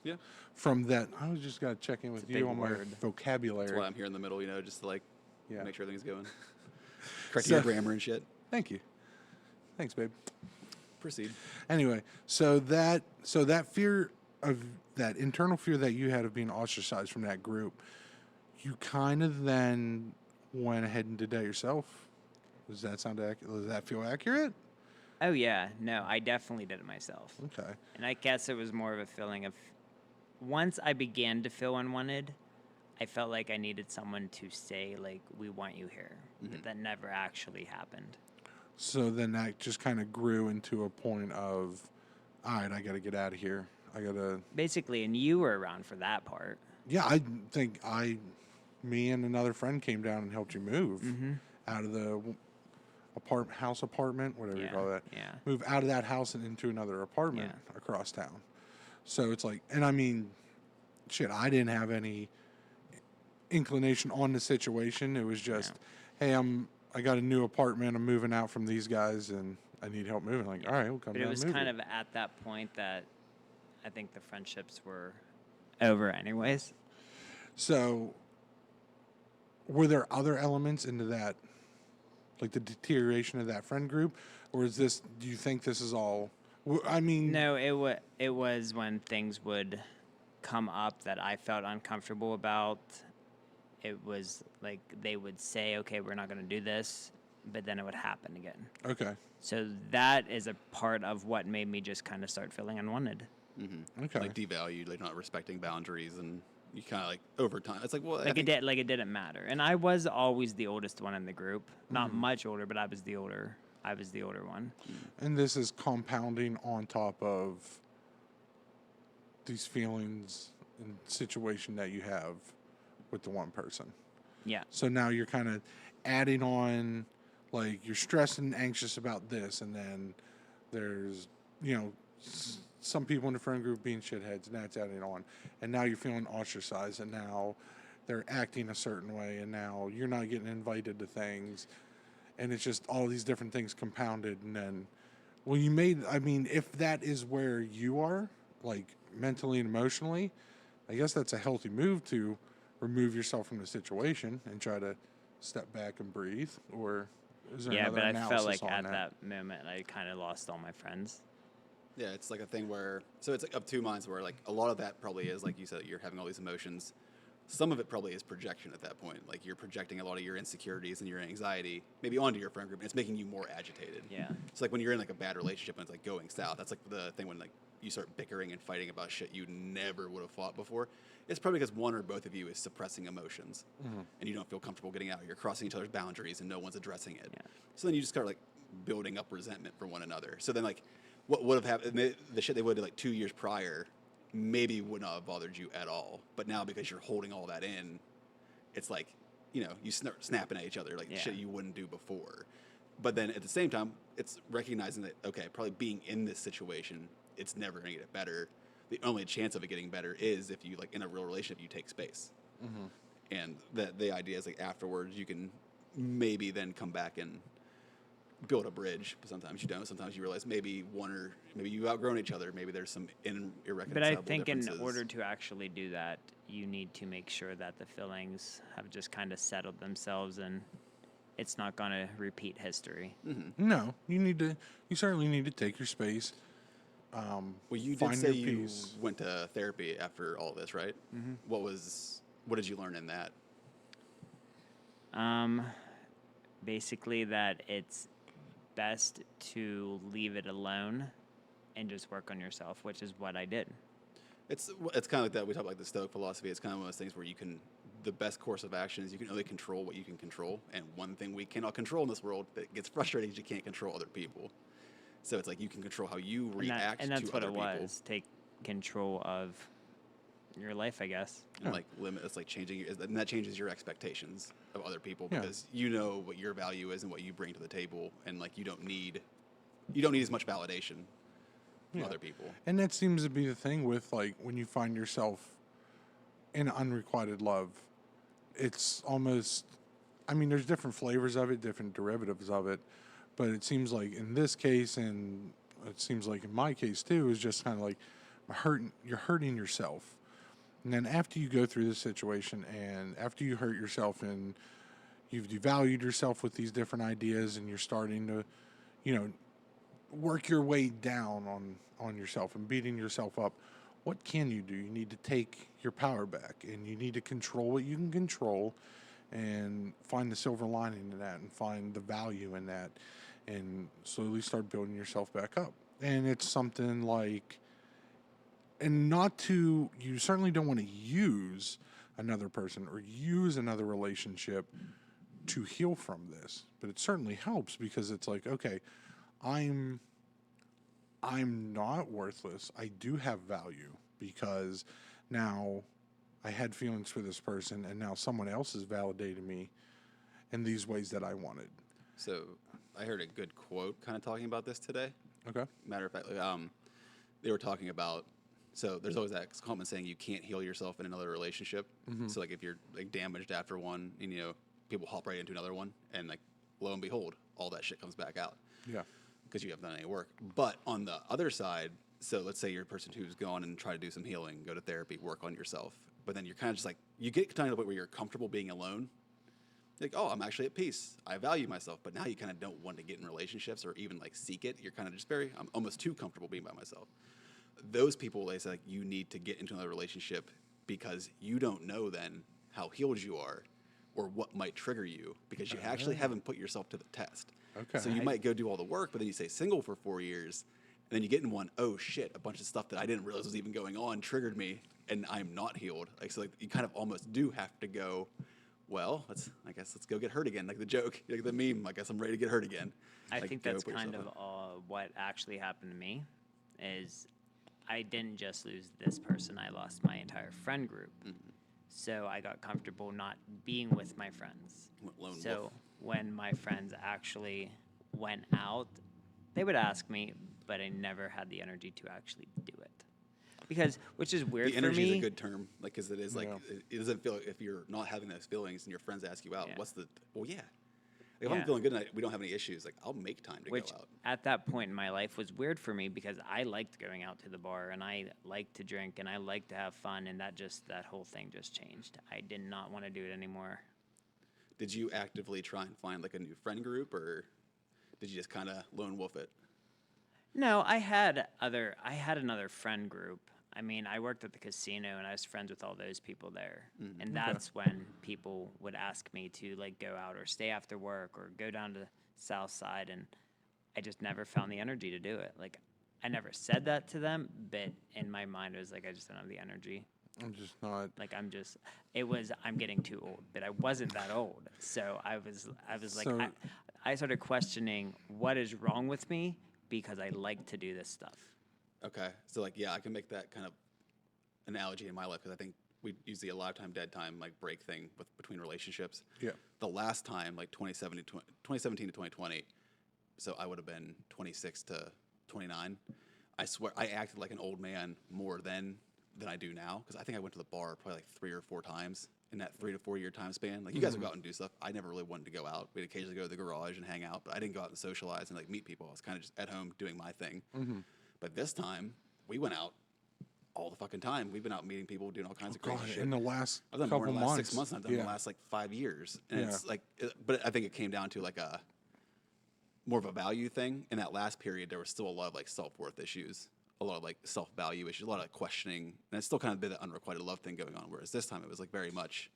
Yeah. from that, I was just got to check in with a you big on my word. vocabulary. That's why I'm here in the middle, you know, just to like Yeah. make sure everything's going. Correcting your grammar and shit. Thank you. Thanks, babe. Proceed. Anyway, so that fear of that internal fear that you had of being ostracized from that group, you kind of then went ahead and did that yourself. Does that sound accurate? Does that feel accurate? Oh, yeah. No, I definitely did it myself. Okay. And I guess it was more of a feeling of once I began to feel unwanted, I felt like I needed someone to say, like, we want you here. But that never actually happened. So then that just kind of grew into a point of, all right, I got to get out of here. I got to... Basically, and you were around for that part. Yeah, I think me and another friend came down and helped you move out of the house apartment, whatever you call that. Yeah. Move out of that house and into another apartment across town. So it's like, and I mean, shit, I didn't have any inclination on the situation. It was just, hey, I got a new apartment. I'm moving out from these guys, and I need help moving. Like, all right, we'll come But down. it was and move kind of at that point that I think the friendships were over anyways. So, were there other elements into that, like the deterioration of that friend group, or is this? Do you think this is all? I mean, No, it was when things would come up that I felt uncomfortable about. It was like they would say, "Okay, we're not going to do this," but then it would happen again. Okay. So that is a part of what made me just kind of start feeling unwanted. Okay. Like devalued, like not respecting boundaries, and you kind of like over time. It's like, well, Like it didn't matter. And I was always the oldest one in the group. Not much older, but I was the older one. And this is compounding on top of these feelings and situation that you have with the one person. Yeah. So now you're kind of adding on, like, you're stressed and anxious about this, and then there's, some people in the friend group being shitheads, and that's adding on. And now you're feeling ostracized, and now they're acting a certain way, and now you're not getting invited to things. And it's just all these different things compounded. And then, if that is where you are, like, mentally and emotionally, I guess that's a healthy move to remove yourself from the situation and try to step back and breathe. Or is there another but I analysis felt like on at that? that moment I kind of lost all my friends. Yeah, it's like a thing where, so it's like up two minds where like a lot of that probably is, like you said, you're having all these emotions. Some of it probably is projection at that point. Like you're projecting a lot of your insecurities and your anxiety maybe onto your friend group, and it's making you more agitated. Yeah. It's like when you're in like a bad relationship and it's like going south. That's like the thing when like you start bickering and fighting about shit you never would have fought before. It's probably because one or both of you is suppressing emotions, and you don't feel comfortable getting out. You're crossing each other's boundaries and no one's addressing it. Yeah. So then you just start like building up resentment for one another. So then like what would have happened, the shit they would have like 2 years prior maybe would not have bothered you at all. But now because you're holding all that in, it's like, you start snapping at each other like shit you wouldn't do before. But then at the same time, it's recognizing that, okay, probably being in this situation, it's never going to get better. The only chance of it getting better is if you, like, in a real relationship, you take space. And the idea is, like, afterwards, you can maybe then come back and build a bridge. But sometimes you don't. Sometimes you realize maybe you've outgrown each other. Maybe there's some irreconcilable But I think differences. in order to actually do that, you need to make sure that the feelings have just kind of settled themselves and it's not going to repeat history. No, you certainly need to take your space. Well, you did find say your you peace. went to therapy after all this, right? What did you learn in that? Basically that it's best to leave it alone and just work on yourself, which is what I did. It's kind of like that. We talk about like the Stoic philosophy. It's kind of one of those things where the best course of action is you can only control what you can control. And one thing we cannot control in this world that gets frustrating is you can't control other people. So it's like you can control how you react and that's to what other it people. was. Take control of your life, I guess. And like it's like changing, and that changes your expectations of other people Yeah. because you know what your value is and what you bring to the table, and like you don't need as much validation from other people. And that seems to be the thing with, like, when you find yourself in unrequited love, it's almost, there's different flavors of it, different derivatives of it, but it seems like in this case, and it seems like in my case too, is just kind of like you're hurting yourself. And then after you go through this situation and after you hurt yourself and you've devalued yourself with these different ideas, and you're starting to, you know, work your way down on yourself and beating yourself up. What can you do? You need to take your power back, and you need to control what you can control, and find the silver lining in that, and find the value in that, and slowly start building yourself back up. And it's something like, and not to, you certainly don't want to use another person or use another relationship to heal from this, but it certainly helps, because it's like, okay, I'm not worthless. I do have value, because now I had feelings for this person, and now someone else has validated me in these ways that I wanted. So I heard a good quote kind of talking about this today. Okay. Matter of fact, they were talking about, so there's always that common saying, you can't heal yourself in another relationship. So like if you're like damaged after one, and you know, people hop right into another one, and like lo and behold, all that shit comes back out. Yeah. Because you haven't done any work. But on the other side, so let's say you're a person who's gone and try to do some healing, go to therapy, work on yourself, but then you're kind of just like, you get kind of to the point where you're comfortable being alone. Like, oh, I'm actually at peace. I value myself. But now you kind of don't want to get in relationships or even like seek it. You're kind of just I'm almost too comfortable being by myself. Those people, they say, like, you need to get into another relationship, because you don't know then how healed you are or what might trigger you, because you actually haven't put yourself to the test. Okay. So you might go do all the work, but then you stay single for 4 years, and then you get in one, oh shit, a bunch of stuff that I didn't realize was even going on triggered me, and I'm not healed. Like, so like you kind of almost do have to go, well, let's go get hurt again. Like the joke, like the meme, I guess I'm ready to get hurt again. I Like, think go that's put kind yourself of what actually happened to me. Is I didn't just lose this person, I lost my entire friend group. So I got comfortable not being with my friends. Lone So wolf. when my friends actually went out, they would ask me, but I never had the energy to actually do it. Because, which is weird The for energy me. is a good term, like, because it is like, Yeah. it doesn't feel like, if you're not having those feelings and your friends ask you out, Yeah. what's the, well, yeah. If Yeah. I'm feeling good and we don't have any issues, like, I'll make time to Which go out. at that point in my life was weird for me, because I liked going out to the bar, and I liked to drink, and I liked to have fun, and that whole thing just changed. I did not want to do it anymore. Did you actively try and find like a new friend group, or did you just kind of lone wolf it? No, I had another friend group. I mean, I worked at the casino, and I was friends with all those people there. And that's when people would ask me to like go out or stay after work or go down to the South Side, and I just never found the energy to do it. Like, I never said that to them, but in my mind, it was like, I just don't have the energy. I'm just not. Like, I'm getting too old, but I wasn't that old. So I was like, So- I started questioning what is wrong with me, because I like to do this stuff. Okay, so like, yeah, I can make that kind of analogy in my life, because I think we usually a lot of time dead time like break thing between relationships. Yeah. The last time, like 2017 to 2020, so I would have been 26 to 29. I swear I acted like an old man more then than I do now, because I think I went to the bar probably like 3 or 4 times in that 3 to 4 year time span. Like, you guys would go out and do stuff. I never really wanted to go out. We'd occasionally go to the garage and hang out, but I didn't go out and socialize and like meet people. I was kind of just at home doing my thing. But this time, we went out all the fucking time. We've been out meeting people, doing all kinds of crazy God, shit. in the last I've done more couple in the last months. 6 months than I've done in the last like 5 years. And Yeah. it's like, but I think it came down to like a more of a value thing. In that last period, there was still a lot of like self-worth issues, a lot of like self-value issues, a lot of questioning. And it's still kind of a bit of unrequited love thing going on. Whereas this time it was like very much,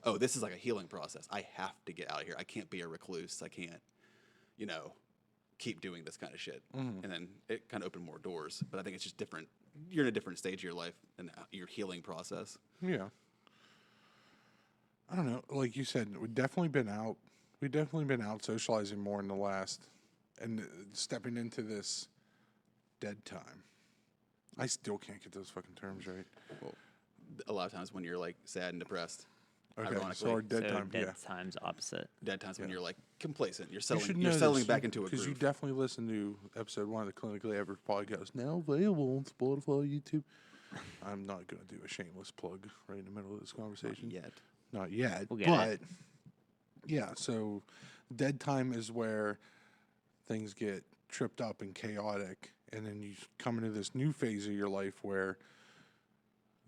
oh, this is like a healing process. I have to get out of here. I can't be a recluse. I can't, you know, keep doing this kind of shit. And then it kind of opened more doors. But I think it's just different. You're in a different stage of your life and your healing process. Yeah. I don't know. Like you said, we've definitely been out. We've definitely been out socializing more in the last, and stepping into this dead time. I still can't get those fucking terms right. Well, a lot of times when you're like sad and depressed, Okay, ironically, so our dead so time, dead yeah. time's opposite. dead times when Yeah. you're like complacent, you're You settling, should you're know settling this, back into a because you groove. definitely listened to episode 1 of the Clinically Average podcast, now available on Spotify, YouTube. I'm not going to do a shameless plug right in the middle of this conversation. Yet. Not yet, We'll get but it. yeah. So dead time is where things get tripped up and chaotic, and then you come into this new phase of your life where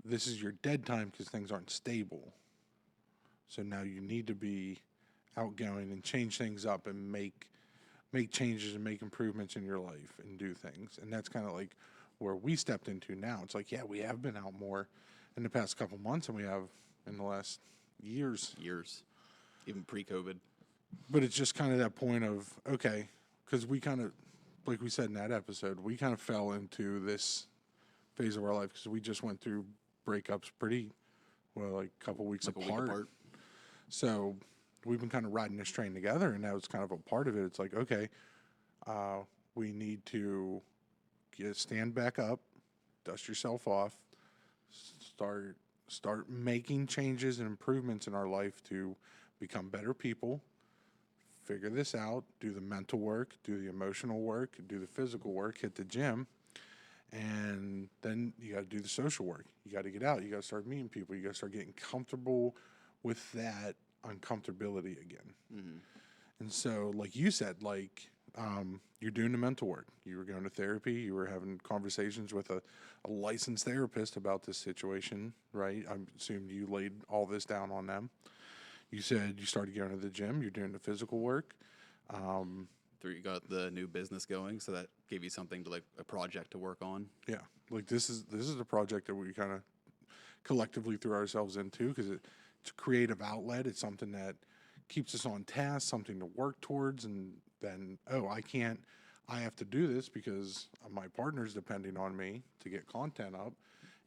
this is your dead time because things aren't stable. So now you need to be outgoing and change things up and make changes and make improvements in your life and do things. And that's kind of like where we stepped into now. It's like, yeah, we have been out more in the past couple months than we have in the last years. Even pre-COVID. But it's just kind of that point of, okay, because we kind of, like we said in that episode, we kind of fell into this phase of our life because we just went through breakups pretty, like a couple weeks Like a apart. week apart. So we've been kind of riding this train together, and that was kind of a part of it. It's like, okay, we need to stand back up, dust yourself off, start making changes and improvements in our life to become better people, figure this out, do the mental work, do the emotional work, do the physical work, hit the gym, and then you got to do the social work. You got to get out. You got to start meeting people. You got to start getting comfortable with that uncomfortability again. Mm-hmm. And so, like you said, you're doing the mental work. You were going to therapy. You were having conversations with a licensed therapist about this situation, right? I assume you laid all this down on them. You said you started going to the gym. You're doing the physical work. You got the new business going, so that gave you something to like a project to work on. Yeah, like this is the project that we kind of collectively threw ourselves into because it's a creative outlet. It's something that keeps us on task, something to work towards, and then I have to do this because my partner's depending on me to get content up,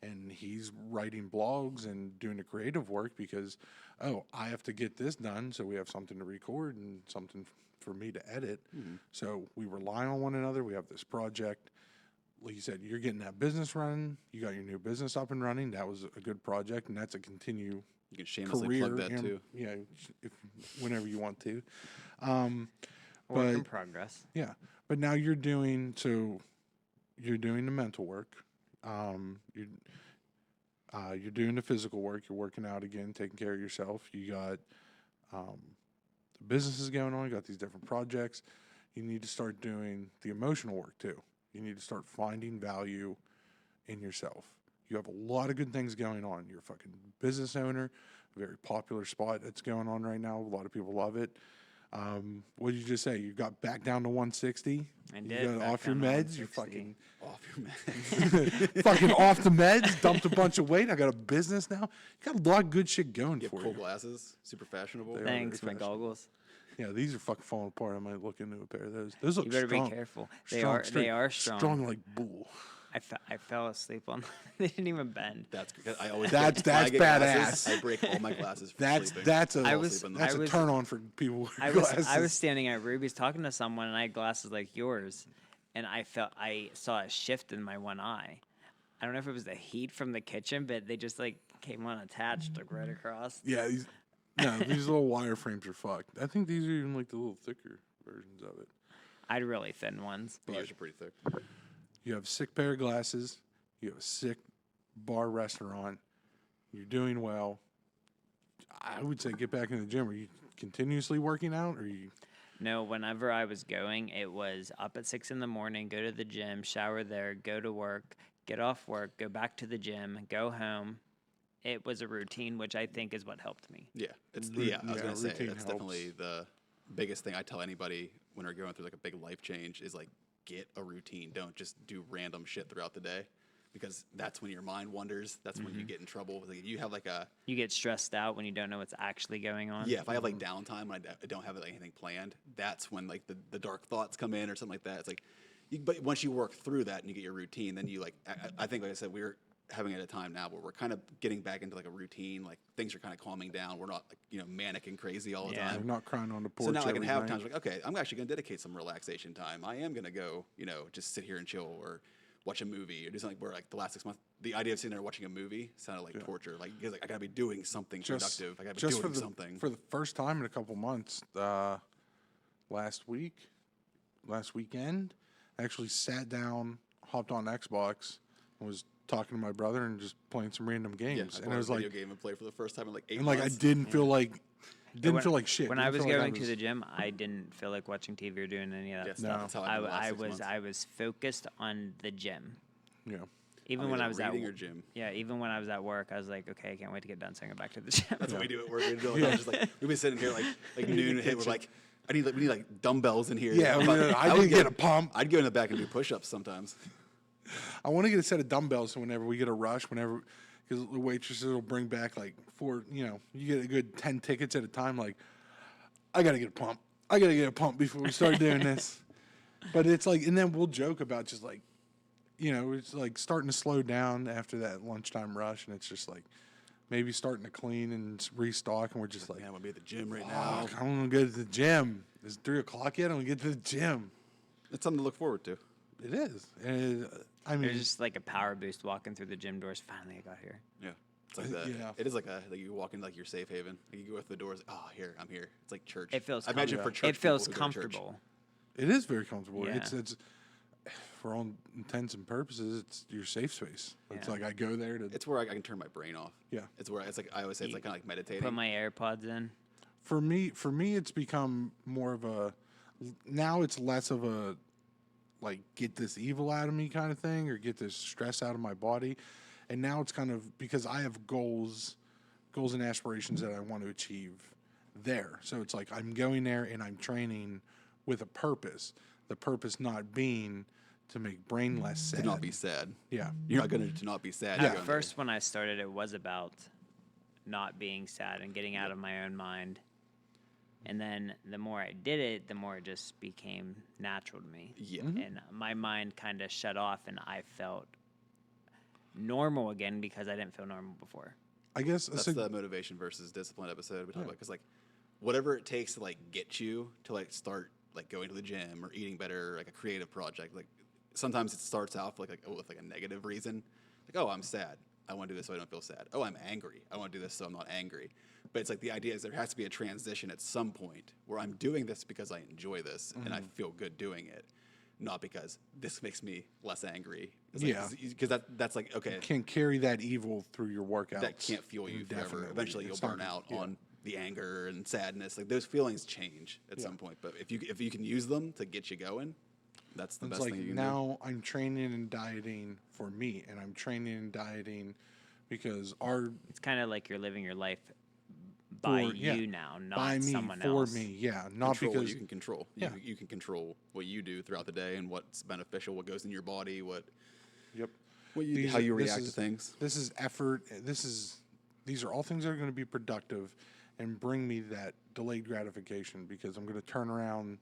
and he's writing blogs and doing the creative work because I have to get this done so we have something to record and something for me to edit. Mm-hmm. So we rely on one another. We have this project. Like you said, you're getting that business running. You got your new business up and running. That was a good project, and that's a continue You can shamelessly career. plug that too. Yeah, whenever you want to. Work in progress. Yeah, but now you're doing the mental work. You're doing the physical work. You're working out again, taking care of yourself. You got the businesses going on. You got these different projects. You need to start doing the emotional work too. You need to start finding value in yourself. You have a lot of good things going on. You're a fucking business owner, a very popular spot that's going on right now. A lot of people love it. What did you just say? You got back down to 160? I You did. got back off your down to meds? You're 160. fucking Off your meds. fucking off the meds, dumped a bunch of weight. I got a business now. You got a lot of good shit going You for have cool you. glasses, super fashionable. They are. Thanks, my very fashionable. goggles. Yeah, these are fucking falling apart. I might look into a pair of those. Those look You better strong. be careful. They Strong, are straight, strong. Strong like bull. I fell asleep on them. They didn't even bend. That's I always That's when I get badass. glasses, I break all my glasses for sleeping. That's a I was- that's I a was- turn on for people with I glasses. was standing at Ruby's talking to someone, and I had glasses like yours, and I saw a shift in my one eye. I don't know if it was the heat from the kitchen, but they just like came unattached, like right across. Yeah, these little wireframes are fucked. I think these are even like the little thicker versions of it. I had really thin ones. Yours are pretty thick. You have a sick pair of glasses. You have a sick bar restaurant. You're doing well. I would say get back in the gym. Are you continuously working out, or are you? No, whenever I was going, it was up at 6 a.m, go to the gym, shower there, go to work, get off work, go back to the gym, go home. It was a routine, which I think is what helped me. Yeah, I was Yeah, gonna say routine that's helps. definitely the biggest thing I tell anybody when they're going through like a big life change is like get a routine. Don't just do random shit throughout the day, because that's when your mind wanders. That's when you get in trouble. Like if you have like a You get stressed out when you don't know what's actually going on. if I have like downtime and I don't have like anything planned, that's when like the dark thoughts come in or something like that. It's like, but once you work through that and you get your routine, then you like I think like I said, we're having at a time now where we're kind of getting back into like a routine. Like things are kind of calming down. We're not like, manic and crazy all the Yeah. time. I'm not crying on the porch. So now I can every have night. times like, okay, I'm actually going to dedicate some relaxation time. I am going to go, just sit here and chill or watch a movie or do something where like the last 6 months, the idea of sitting there watching a movie sounded like torture. Like, because like, I got to be doing something productive. I got to be doing something. For the first time in a couple months, last weekend, I actually sat down, hopped on Xbox, and was talking to my brother and just playing some random games. I And bought it was a video like, game and played for the first time in like 8 and months. like I didn't feel like shit. When Didn't I was feel like going to the gym, I didn't feel like watching TV or doing any of that Yes, stuff. that's how I've been the last 6 months. I was focused on the gym. Yeah. Even when I was at reading or gym. Yeah, even when I was at work, I was like, okay, I can't wait to get done so I can go back to the gym. That's what we do at work. We do all the time. Just like we've been sitting here like noon hit. We're like, we need like dumbbells in here. Yeah, I would didn't get a pump. I'd go in the back and do push-ups sometimes. I want to get a set of dumbbells so whenever we get a rush, because the waitresses will bring back like 4, you get a good 10 tickets at a time. Like, I got to get a pump. I got to get a pump before we start doing this. But it's like, and then we'll joke about just like, it's like starting to slow down after that lunchtime rush. And it's just like maybe starting to clean and restock. And we're just like, man, I'm going to be at the gym right now. I'm going to go to the gym. Is it 3 o'clock yet? I'm going to get to the gym. It's something to look forward to. It is. And There's just like a power boost walking through the gym doors. Finally, I got here. Yeah. It's like that. Yeah. It is like you walk into like your safe haven. Like you go through the doors. Oh, I'm here. It's like church. It feels. I imagine for church. It feels people who go to church. comfortable. it is very comfortable. Yeah. It's for all intents and purposes, it's your safe space. It's Yeah. like I go there to. It's where I can turn my brain off. Yeah. It's where it's like I always say it's like kind of like meditating. Put my AirPods in. For me, it's become more of a. Now it's less of a, like, get this evil out of me kind of thing, or get this stress out of my body, and now it's kind of because I have goals and aspirations that I want to achieve there. So it's like I'm going there and I'm training with a purpose. The purpose not being to make brain less sad. to not be sad. Yeah. You're not going to not be sad. At You're going first, when I started, it was about not being sad and getting out of my own mind. And then the more I did it, the more it just became natural to me. Yeah. And my mind kind of shut off, and I felt normal again because I didn't feel normal before. I guess That's the motivation versus discipline episode we talked about. Because like, whatever it takes to like get you to like start like going to the gym or eating better, or, like a creative project. Like sometimes it starts off with like a negative reason. Like, oh, I'm sad. I want to do this so I don't feel sad. Oh, I'm angry. I want to do this so I'm not angry. But it's like the idea is there has to be a transition at some point where I'm doing this because I enjoy this and I feel good doing it, not because this makes me less angry. It's like, Yeah. Because that's like, okay, can't carry that evil through your workouts. that can't fuel you forever. Indefinitely. Eventually you'll It's not burn gonna- out yeah. on the anger and sadness. Like those feelings change at some point. But if you can use them to get you going, that's the It's best like thing you can do. now I'm training and dieting for me, and I'm training and dieting because It's kind of like you're living your life by you now, not by me, someone for else. me, yeah, not Control what because you can control. Yeah. You can control what you do throughout the day and what's beneficial, what goes in your body, yep. how you react to things. This is effort. These are all things that are going to be productive and bring me that delayed gratification because I'm going to turn around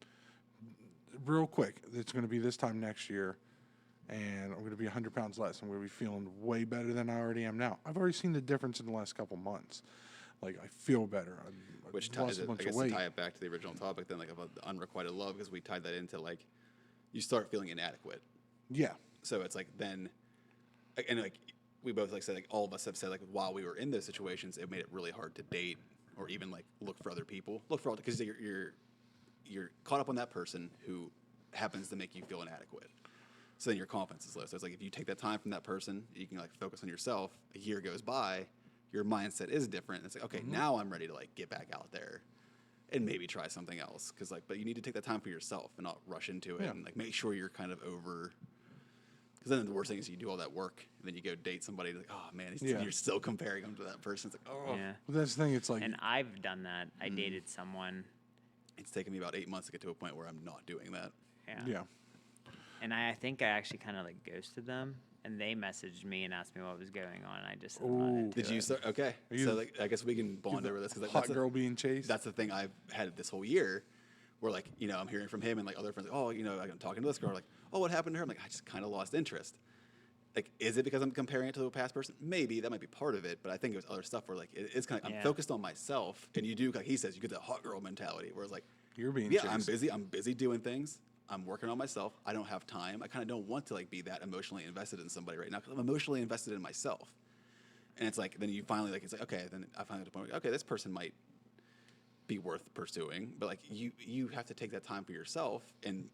real quick. It's going to be this time next year, and I'm going to be 100 pounds less. I'm going to be feeling way better than I already am now. I've already seen the difference in the last couple months. Like, I feel better. Which I've lost ties a it, I bunch guess, of weight. to tie it back to the original topic, then like about the unrequited love, because we tied that into like you start feeling inadequate. Yeah. So it's like then, and like we both like said, like all of us have said, like while we were in those situations, it made it really hard to date or even like look for other people, because you're caught up on that person who happens to make you feel inadequate. So then your confidence is low. So it's like if you take that time from that person, you can like focus on yourself. A year goes by, your mindset is different. It's like, okay, now I'm ready to like get back out there and maybe try something else. Cause like, but you need to take that time for yourself and not rush into it and like make sure you're kind of over. Cause then the worst thing is you do all that work and then you go date somebody like, oh man, you're still comparing them to that person. It's like, oh, Yeah. Well, that's the thing. It's like, And I've done that. I dated someone. it's taken me about 8 months to get to a point where I'm not doing that. yeah. And I think I actually kind of like ghosted them, and they messaged me and asked me what was going on. I just Ooh. not into Did you it. start? Okay. you- So like, I guess we can bond over this because Hot girl being chased. that's the thing I've had this whole year where like, I'm hearing from him and like other friends, like, oh, I'm talking to this girl, like, oh, what happened to her? I'm like, I just kind of lost interest. Like, is it because I'm comparing it to a past person? Maybe that might be part of it, but I think it was other stuff where like, it's kind of, I'm focused on myself and you do, like he says, you get that hot girl mentality where it's like, You're being yeah, chased. I'm busy doing things. I'm working on myself. I don't have time. I kind of don't want to like be that emotionally invested in somebody right now because I'm emotionally invested in myself. And it's like, then you finally like, it's like, okay, then I finally get to the point where, okay, this person might be worth pursuing, but like you have to take that time for yourself and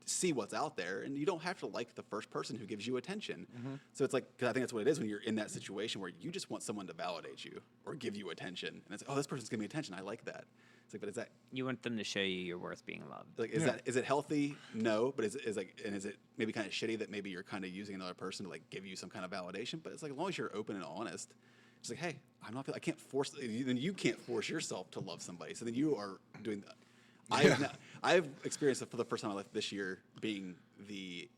see what's out there, and you don't have to like the first person who gives you attention. So it's like, because I think that's what it is when you're in that situation where you just want someone to validate you or give you attention, and it's like, oh, this person's giving me attention. I like that. It's like, but is that You want them to show you you're worth being loved. like is it healthy? No, but is it maybe kind of shitty that maybe you're kind of using another person to like give you some kind of validation? But it's like, as long as you're open and honest, it's like, hey, I can't force. Then you can't force yourself to love somebody. So then you are doing that. I've experienced it for the first time in my life this year being the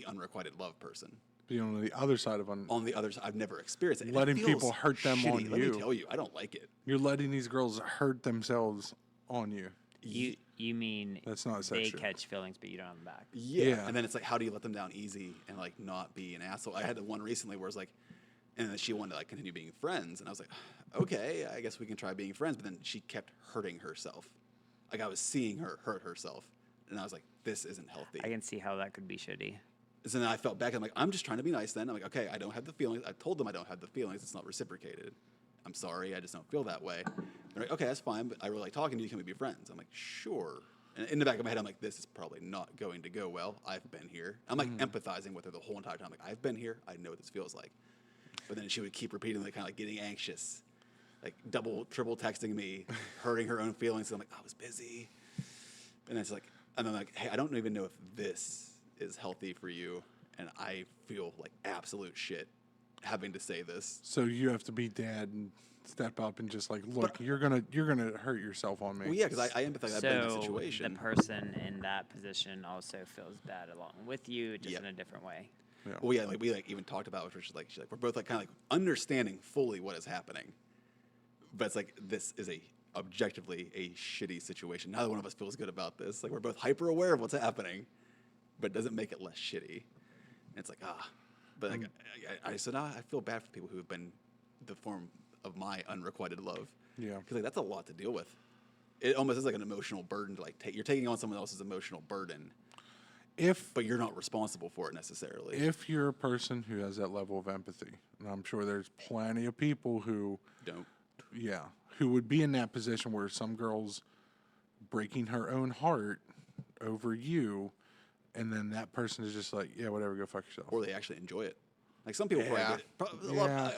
unrequited love person. Being on the other side of On the other side, I've never experienced it. And letting it feels people hurt them shitty. on Let you. me tell you, I don't like it. You're letting these girls hurt themselves on you. You mean That's not they sexual. catch feelings, but you don't have them back. Yeah. And then it's like, how do you let them down easy and like not be an asshole? I had the one recently where it's like, and then she wanted to like continue being friends, and I was like, okay, I guess we can try being friends. But then she kept hurting herself. Like I was seeing her hurt herself, and I was like, this isn't healthy. I can see how that could be shitty. So then I felt back. I'm like, I'm just trying to be nice. Then I'm like, okay, I don't have the feelings. I told them I don't have the feelings. It's not reciprocated. I'm sorry. I just don't feel that way. They're like, okay, that's fine. But I really like talking to you. Can we be friends? I'm like, sure. And in the back of my head, I'm like, this is probably not going to go well. I've been here. I'm like empathizing with her the whole entire time. Like, I've been here. I know what this feels like. But then she would keep repeatedly kind of like getting anxious, like double, triple texting me, hurting her own feelings. And I'm like, I was busy. And it's like, and I'm like, hey, I don't even know if this is healthy for you. And I feel like absolute shit having to say this. So you have to be dad and step up and just like, look, you're gonna hurt yourself on me. Well, yeah, because I empathize. I've been in that situation. The person in that position also feels bad along with you, just in a different way. Yeah. Well, yeah, like we like even talked about, which is like, she's like we're both like kind of like understanding fully what is happening, but it's like this is objectively a shitty situation. Neither one of us feels good about this. Like we're both hyper aware of what's happening, but it doesn't make it less shitty. And it's like but like so now I feel bad for people who have been the form of my unrequited love. Yeah. Because like that's a lot to deal with. It almost is like an emotional burden to like you're taking on someone else's emotional burden. But you're not responsible for it necessarily. If you're a person who has that level of empathy, and I'm sure there's plenty of people who don't. Yeah, who would be in that position where some girl's breaking her own heart over you, and then that person is just like, yeah, whatever, go fuck yourself. Or they actually enjoy it. Like some people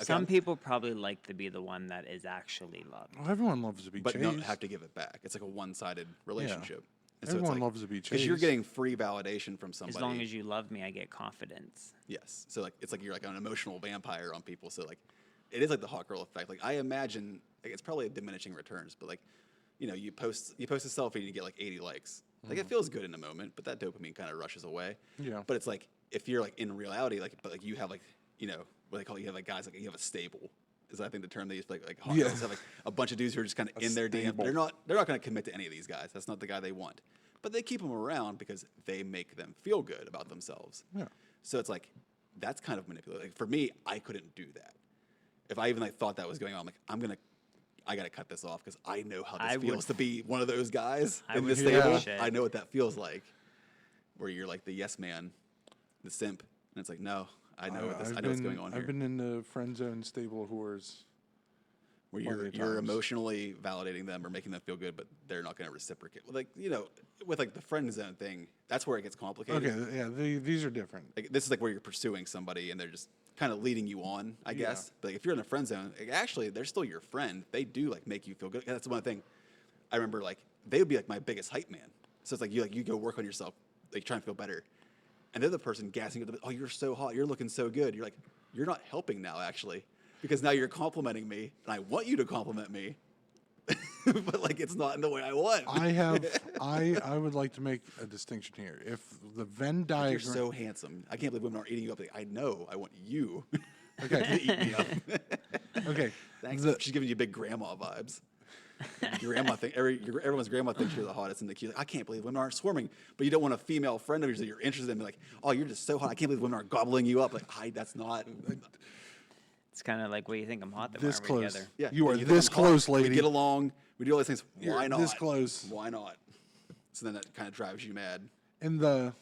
Some people probably like to be the one that is actually loved. Well, everyone loves to be but chased. don't have to give it back. It's like a one-sided relationship. And Everyone loves to be chased. Because you're getting free validation from somebody. As long as you love me, I get confidence. Yes. So like it's like you're like an emotional vampire on people. So like it is like the hot girl effect. Like I imagine like it's probably a diminishing returns, but like you post a selfie and you get like 80 likes. Like it feels good in the moment, but that dopamine kind of rushes away. Yeah. But it's like if you're like in reality, like but like you have like what they call it, you have like guys like you have a stable. Is I think the term they use like hot girls have like a bunch of dudes who are just kind of in their DM. They're not going to commit to any of these guys. That's not the guy they want. But they keep them around because they make them feel good about themselves. Yeah. So it's like that's kind of manipulative. Like for me, I couldn't do that. If I even like thought that was going on, I'm like I got to cut this off because I know how this feels to be one of those guys in this stable. I know what that feels like, where you're like the yes man, the simp, and it's like no. I know I know what's going on here. I've been in the friend zone stable of whores. Where you're emotionally validating them or making them feel good, but they're not going to reciprocate. Like with like the friend zone thing, that's where it gets complicated. Okay, yeah, these are different. Like, this is like where you're pursuing somebody and they're just kind of leading you on, I guess. But like, if you're in a friend zone, like, actually they're still your friend. They do like make you feel good. That's one thing. I remember like they would be like my biggest hype man. So it's like you go work on yourself, like trying to feel better. And they're the person gassing you, oh, you're so hot, you're looking so good. You're like, you're not helping now, actually, because now you're complimenting me, and I want you to compliment me, but like it's not in the way I want. I would like to make a distinction here. If the Venn diagram, you're so handsome, I can't believe women aren't eating you up. Like, I know, I want you. Okay, to eat me up. Okay, thanks. She's giving you big grandma vibes. Your grandma everyone's grandma thinks you're the hottest in the queue. Like, I can't believe women aren't swarming, but you don't want a female friend of yours that you're interested in. Like, oh, you're just so hot. I can't believe women aren't gobbling you up. Like, that's not. It's kind of like, what do you think? I'm hot. Then this why aren't we close. together? Yeah, you are think this I'm close, hot. lady. We get along. We do all these things. Why You're not? this close. Why not? So then that kind of drives you mad. And because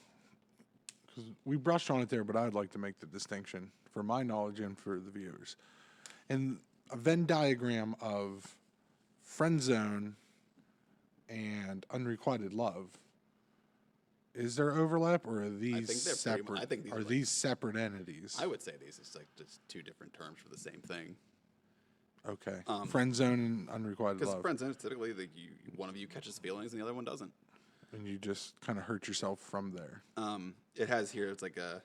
we brushed on it there, but I'd like to make the distinction for my knowledge and for the viewers. And a Venn diagram of friend zone and unrequited love is there overlap, or are these think they're pretty separate? I think these are are like- these separate entities? I would say these is like just two different terms for the same thing. Okay. Friend zone and unrequited Because love. friend zone is typically one of you catches feelings and the other one doesn't. And you just kind of hurt yourself from there. It has here, it's like a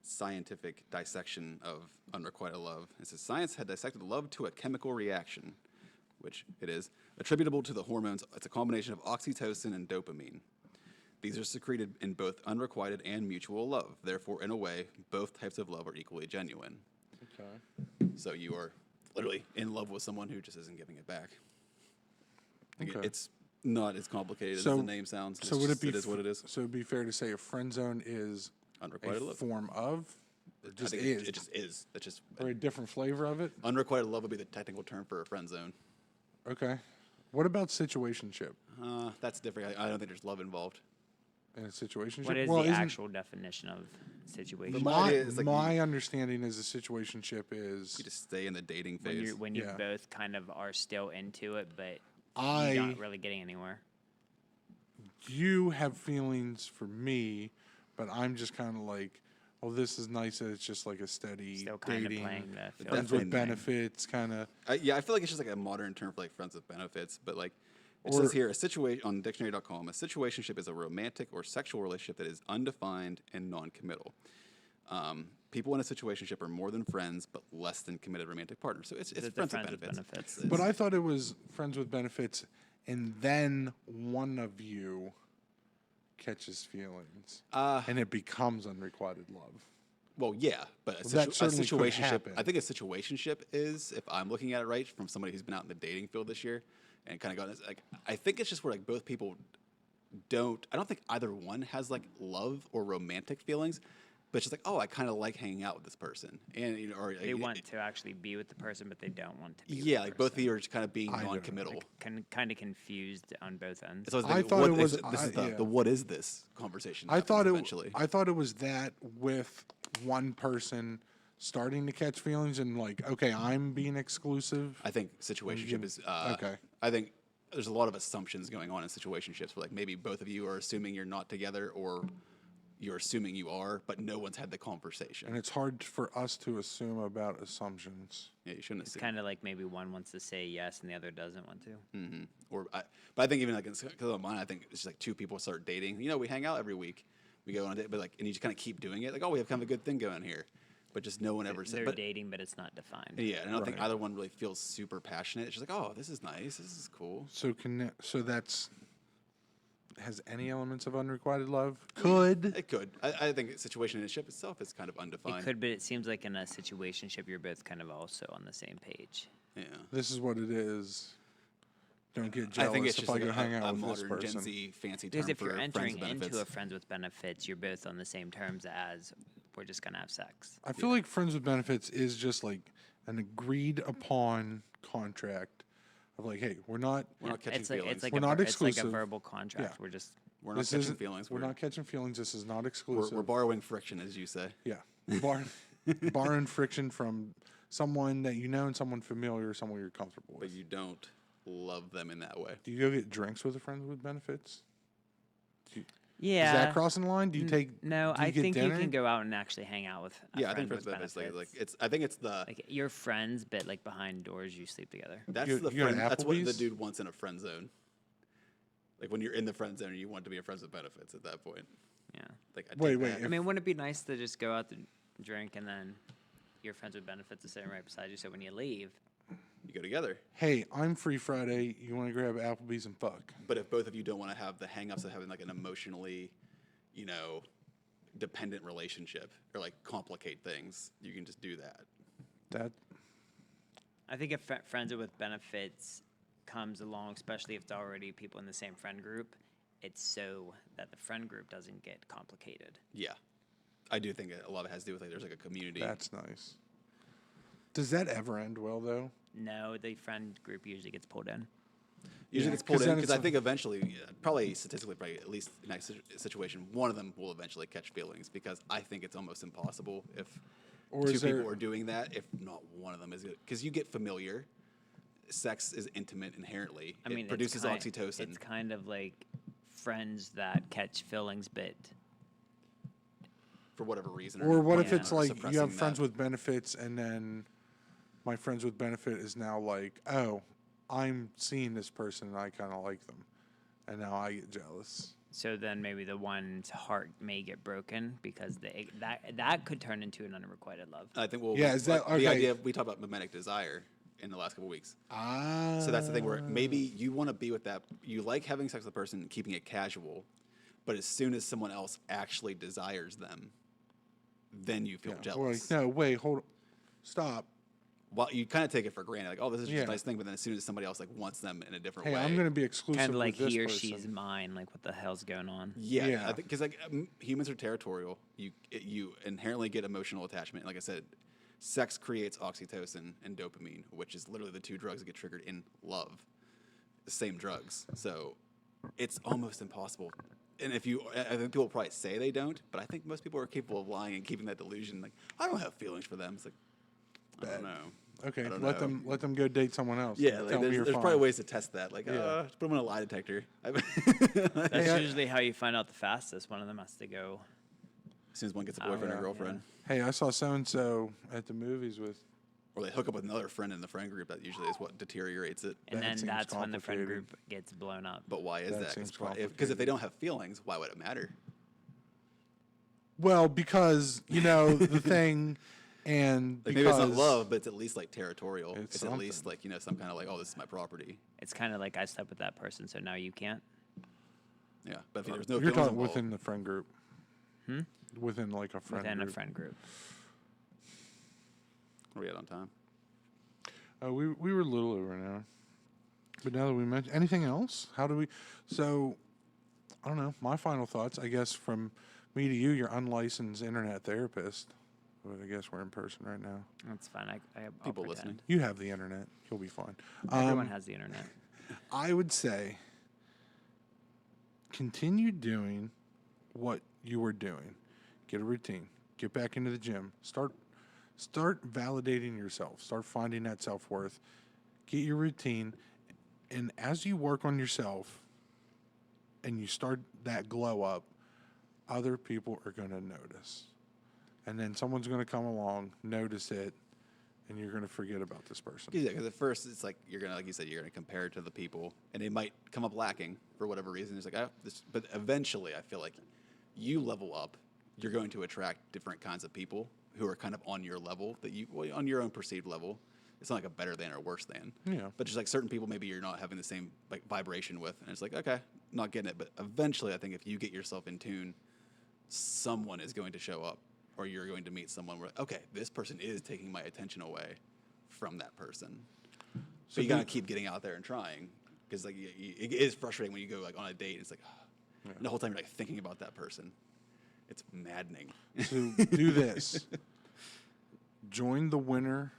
scientific dissection of unrequited love. It says science had dissected love to a chemical reaction, which it is, attributable to the hormones. It's a combination of oxytocin and dopamine. These are secreted in both unrequited and mutual love. Therefore, in a way, both types of love are equally genuine. Okay. So you are literally in love with someone who just isn't giving it back. Like, Okay. it's not as complicated as the name sounds. So It's would just- it be? It is what it is. So it'd be fair to say a friend zone is Unrequited a love. form of, or I just think is, It just is. It's just or a different flavor of it. unrequited love would be the technical term for a friend zone. Okay. What about situationship? That's different. I don't think there's love involved. In a situationship, What is well, the isn't- actual definition of situation? My idea is, like, my understanding is a situationship is You just stay in the dating When phase. you when you Yeah. both kind of are still into it, but I you're not really getting anywhere. you have feelings for me, but I'm just kind of like, oh, this is nice that it's just like a steady Still kind of dating, playing the friends Definitely with thing. benefits kind of. Yeah, I feel like it's just like a modern term for like friends with benefits, but like it Or- says here, a situation on dictionary.com, a situationship is a romantic or sexual relationship that is undefined and non-committal. People in a situationship are more than friends, but less than committed romantic partners. So it's the friends, friends with with benefits. benefits. But I thought it was friends with benefits, and then one of you catches feelings, and it becomes unrequited love. Well, yeah, but that a certainly could situationship. happen. I think a situationship is, if I'm looking at it right, from somebody who's been out in the dating field this year and kind of gotten like, I think it's just where like both people don't. I don't think either one has like love or romantic feelings, but it's just like, oh, I kind of like hanging out with this person, and you know, or They want to actually be with the person, but they don't want to be. yeah, with like the both of person. you are just kind of being I don't. non-committal. Kind of confused on both ends. So I, was I thinking, thought what it was- is this is yeah. the what is this conversation? I happens thought it. eventually. I thought it was that with one person starting to catch feelings and like, okay, I'm being exclusive. I think situationship is okay. I think there's a lot of assumptions going on in situationships where like maybe both of you are assuming you're not together or you're assuming you are, but no one's had the conversation. And it's hard for us to assume about assumptions. Yeah, you shouldn't It's assume. kind of like maybe one wants to say yes and the other doesn't want to. But I think even like because of mine, I think it's just like two people start dating. You know, we hang out every week, we go on a date, but like, and you just kind of keep doing it. Like, oh, we have kind of a good thing going here, but just no one ever said. They're But dating, but it's not defined. yeah, and I don't think Right. either one really feels super passionate. It's just like, oh, this is nice, this is cool. So that's has any elements of unrequited love? Could. It could. I think situationship itself is kind of undefined. It could, but it seems like in a situationship, you're both kind of also on the same page. Yeah. This is what it is. Don't get I jealous think it's if just I like go hang out a with this modern Gen person. Z fancy term Because if for you're friends entering with benefits. into a friends with benefits, you're both on the same terms as we're just gonna have sex. I feel like friends with benefits is just like an agreed upon contract of like, hey, we're not catching it's like feelings. it's like We're a not it's like a exclusive. verbal contract. Yeah. We're just we're not this catching isn't- feelings. We're not catching feelings. This is not We're, exclusive. we're borrowing friction, as you say. Yeah, borrowing friction from someone that you know and someone familiar, someone you're comfortable with. But you don't love them in that way. Do you go get drinks with a friend with benefits? yeah. Is that crossing the line? Do you take? No, do you I get think dinner? you can go out and actually hang out with. A Yeah, I think friend friends with with benefits benefits. like it's. I think it's the Like you're friends, but like behind doors, you sleep together. that's You- the you go to friend. That's what the Applebee's? dude wants in a friend zone. Like when you're in the friend zone, you want to be a friends with benefits at that point. Yeah. Like I Wait, take wait, that. I mean, wouldn't it be nice to just go out to drink and then your friends with benefits is sitting right beside you, so when you leave, you go together. Hey, I'm free Friday. You want to grab Applebee's and fuck? But if both of you don't want to have the hang-ups of having like an emotionally, you know, dependent relationship or like complicate things, you can just do that. That I think if friends with benefits comes along, especially if it's already people in the same friend group, it's so that the friend group doesn't get complicated. Yeah, I do think a lot of it has to do with like there's like a community. that's nice. Does that ever end well though? No, the friend group usually gets pulled in. Usually Yeah, gets pulled 'cause in then because it's I think eventually, probably statistically, probably at least in that situation, one of them will eventually catch feelings because I think it's almost impossible if Or two is there? people are doing that if not one of them is because you get familiar. Sex is intimate inherently. I mean, it produces it's oxytocin. It's kind of like friends that catch feelings, but For whatever reason. Or what if Yeah. it's like you suppressing have friends that. with benefits, and then my friends with benefit is now like, oh, I'm seeing this person and I kind of like them, and now I get jealous. so then maybe the one's heart may get broken because that could turn into an unrequited love. I think Yeah, is that- the okay. idea we talked about mimetic desire in the last couple weeks. So that's the thing where maybe you want to be with that. You like having sex with a person, and keeping it casual, but as soon as someone else actually desires them, then you feel Or jealous. like, no, wait, hold, stop. Well, you kind of take it for granted, like, oh, this is just Yeah. a nice thing. But then as soon as somebody else like wants them in a different Hey, way, I'm gonna be exclusive Kind of like with this he or person. she's mine. Like, what the hell's going on? yeah, Yeah. I think because like humans are territorial. You inherently get emotional attachment. Like I said, sex creates oxytocin and dopamine, which is literally the two drugs that get triggered in love. The same drugs, so it's almost impossible. And I think people probably say they don't, but I think most people are capable of lying and keeping that delusion. Like, I don't have feelings for them. It's like, I don't know. Okay, I don't let know. them go date someone else. Yeah, like Tell me there's you're probably fine. ways to test that. Like, Yeah. just put them in a lie detector. That's Hey, usually how you find out the fastest. One of them has to go. As soon as one gets a boyfriend or yeah. girlfriend, Hey, I saw so and so at the movies with. or they hook up with another friend in the friend group. That usually is what deteriorates it. And That then seems that's when the friend complicated. group gets blown up. But why is That that? seems Because if complicated. they don't have feelings, why would it matter? Well, because the thing, and Like because maybe it's not love, but it's at least like territorial. It's It's at least something. like some kind of like, oh, this is my property. It's kind of like I slept with that person, so now you can't. Yeah, but if there's no You're feelings talking involved, within the friend group. Within like a friend Within group. a friend group. are we at on time? We were a little over an hour. But now that we mentioned anything else, how do we? So, I don't know. My final thoughts, I guess, from me to you, you're unlicensed internet therapist. But I guess we're in person right now. That's fine. I'll People pretend. listening. You have the internet. You'll be fine. Everyone has the internet. I would say continue doing what you were doing. Get a routine. Get back into the gym. Start validating yourself. Start finding that self-worth. Get your routine. And as you work on yourself and you start that glow up, other people are going to notice. And then someone's going to come along, notice it, and you're going to forget about this person. Yeah, because at first it's like you're gonna, like you said, you're gonna compare it to the people, and they might come up lacking for whatever reason. It's like, oh, this. But eventually, I feel like you level up. You're going to attract different kinds of people who are kind of on your level, on your own perceived level. It's not like a better than or worse than. Yeah. But just like certain people, maybe you're not having the same like vibration with, and it's like, okay, not getting it. But eventually, I think if you get yourself in tune, someone is going to show up, or you're going to meet someone where, okay, this person is taking my attention away from that person. So you gotta keep getting out there and trying, because like it is frustrating when you go like on a date. And it's like, and the whole time you're like thinking about that person. It's maddening. So do this. Join the winter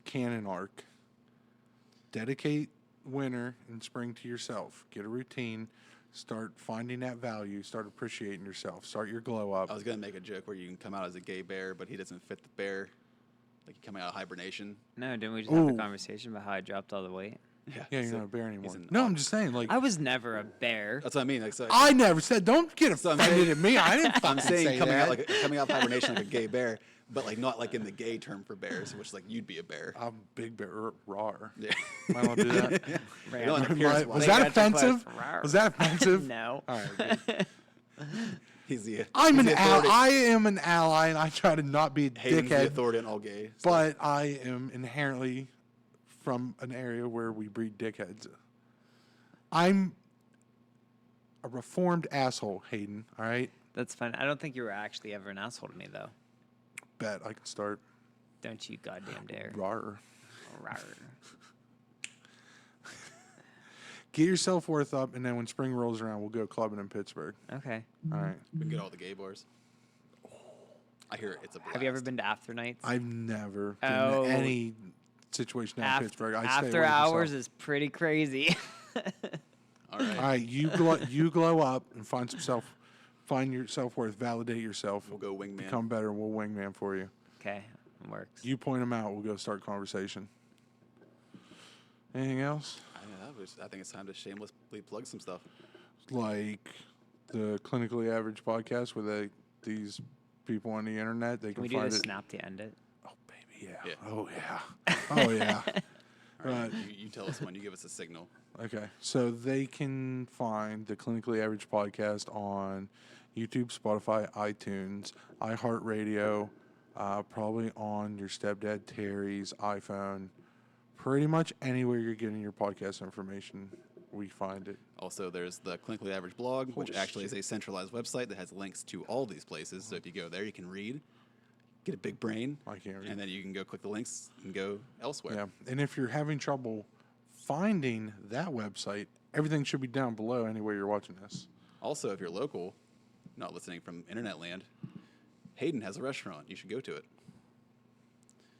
canon arc. Dedicate winter and spring to yourself. Get a routine. Start finding that value. Start appreciating yourself. Start your glow up. I was gonna make a joke where you can come out as a gay bear, but he doesn't fit the bear. Like you coming out of hibernation. No, didn't we just have a Ooh. conversation about how I dropped all the weight? Yeah, you're so not a bear anymore. an No, ox. I'm just saying, like, I was never a bear. That's what I mean. Like, so I never said, don't get So I'm offended saying- at me. I didn't fucking I'm saying say coming that. out coming out of hibernation like a gay bear, but like not like in the gay term for bears, which like you'd be a bear. I'm big bear, rawr. Yeah. I don't do that. You know, like appearance Was wise, that They got you offensive? close. Was that offensive? No. All right, good. he's the I'm he's an the authority. ally. I am an ally, and I try to not be a Hayden's the dickhead. authority on all gay. stuff. But I am inherently from an area where we breed dickheads. I'm a reformed asshole, Hayden. All right, That's fine. I don't think you were actually ever an asshole to me, though. bet I can start. Don't you goddamn dare. Rawr. Rawr. Get your self-worth up, and then when spring rolls around, we'll go clubbing in Pittsburgh. Okay. All right. we can get all the gay bars. I hear it's a blast. Have you ever been to After Nights? I've never been Oh. to any situation in Pittsburgh. I stay After away from Hours South. is pretty crazy. All right. All right, you glow up and find your self-worth, validate yourself, We'll go wingman. become better, and we'll wingman for you. Okay, it works. You point them out, we'll go start conversation. Anything else? I think it's time to shamelessly plug some stuff. like the Clinically Average podcast, where these people on the internet, they Can we can do find the it. snap to end it? Oh baby, yeah. Yeah. Oh yeah. Oh yeah. All right, you tell us when you give us a signal. Okay, so they can find the Clinically Average podcast on YouTube, Spotify, iTunes, iHeartRadio, probably on your stepdad Terry's iPhone. Pretty much anywhere you're getting your podcast information, we find it. Also, there's the Clinically Average blog, which Holy actually is shit. a centralized website that has links to all these places. So if you go there, you can read, get a big brain, I can't read. and then you can go click the links and go elsewhere. Yeah, and if you're having trouble finding that website, everything should be down below anywhere you're watching this. Also, if you're local, not listening from internet land, Hayden has a restaurant. You should go to it.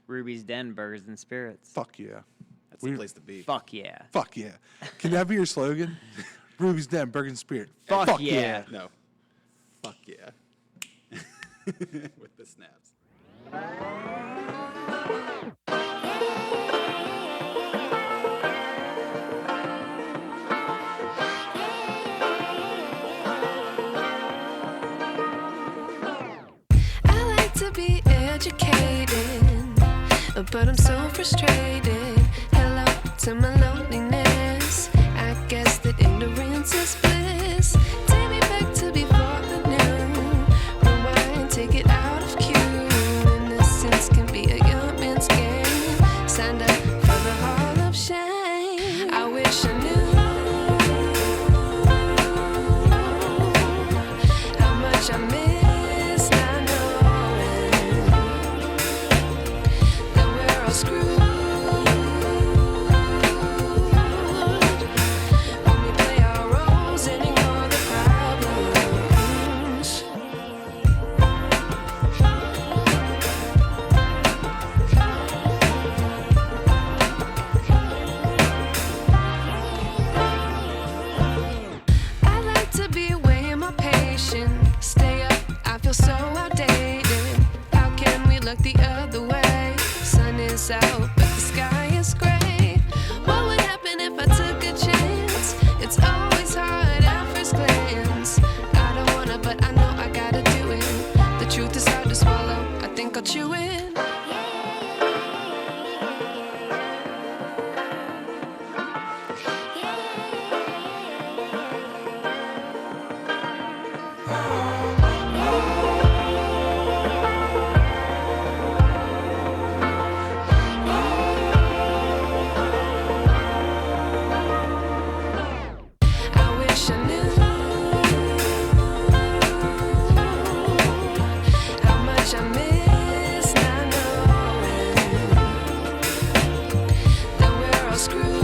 Ruby's Den, Burgers and Spirits. Fuck yeah. That's the place to be. Fuck yeah. Fuck yeah. Can that be your slogan? Ruby's Den, Burger and Spirit. Fuck yeah. No. Fuck yeah. With the snaps. I like to be educated, but I'm so frustrated. Hello to my loneliness. I guess that ignorance is bliss. Take me back to before the new. Rewind, take it out of cue. Innocence can be a young man's game. Signed up for the hall of shame. I wish I knew how much I miss not knowing that we're all screwed when we play our roles and ignore the problems. I like to be weighing my patience. Stay up, I feel so outdated. How can we look the other way? Sun is out, but the sky is gray. What would happen if I took a chance? It's always hard at first glance. I don't wanna, but I know I gotta do it. The truth is hard to swallow. I think I'll chew it. I wish I knew how much I miss not knowing that we're all screwed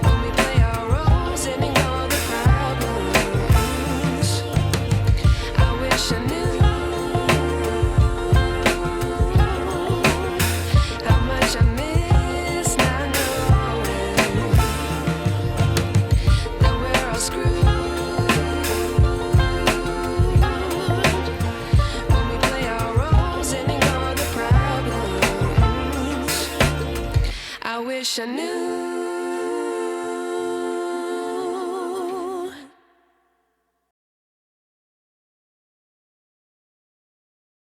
when we play our roles and ignore the problems. I wish I knew how much I miss not knowing that we're all screwed when we play our roles and ignore the problems. I wish I knew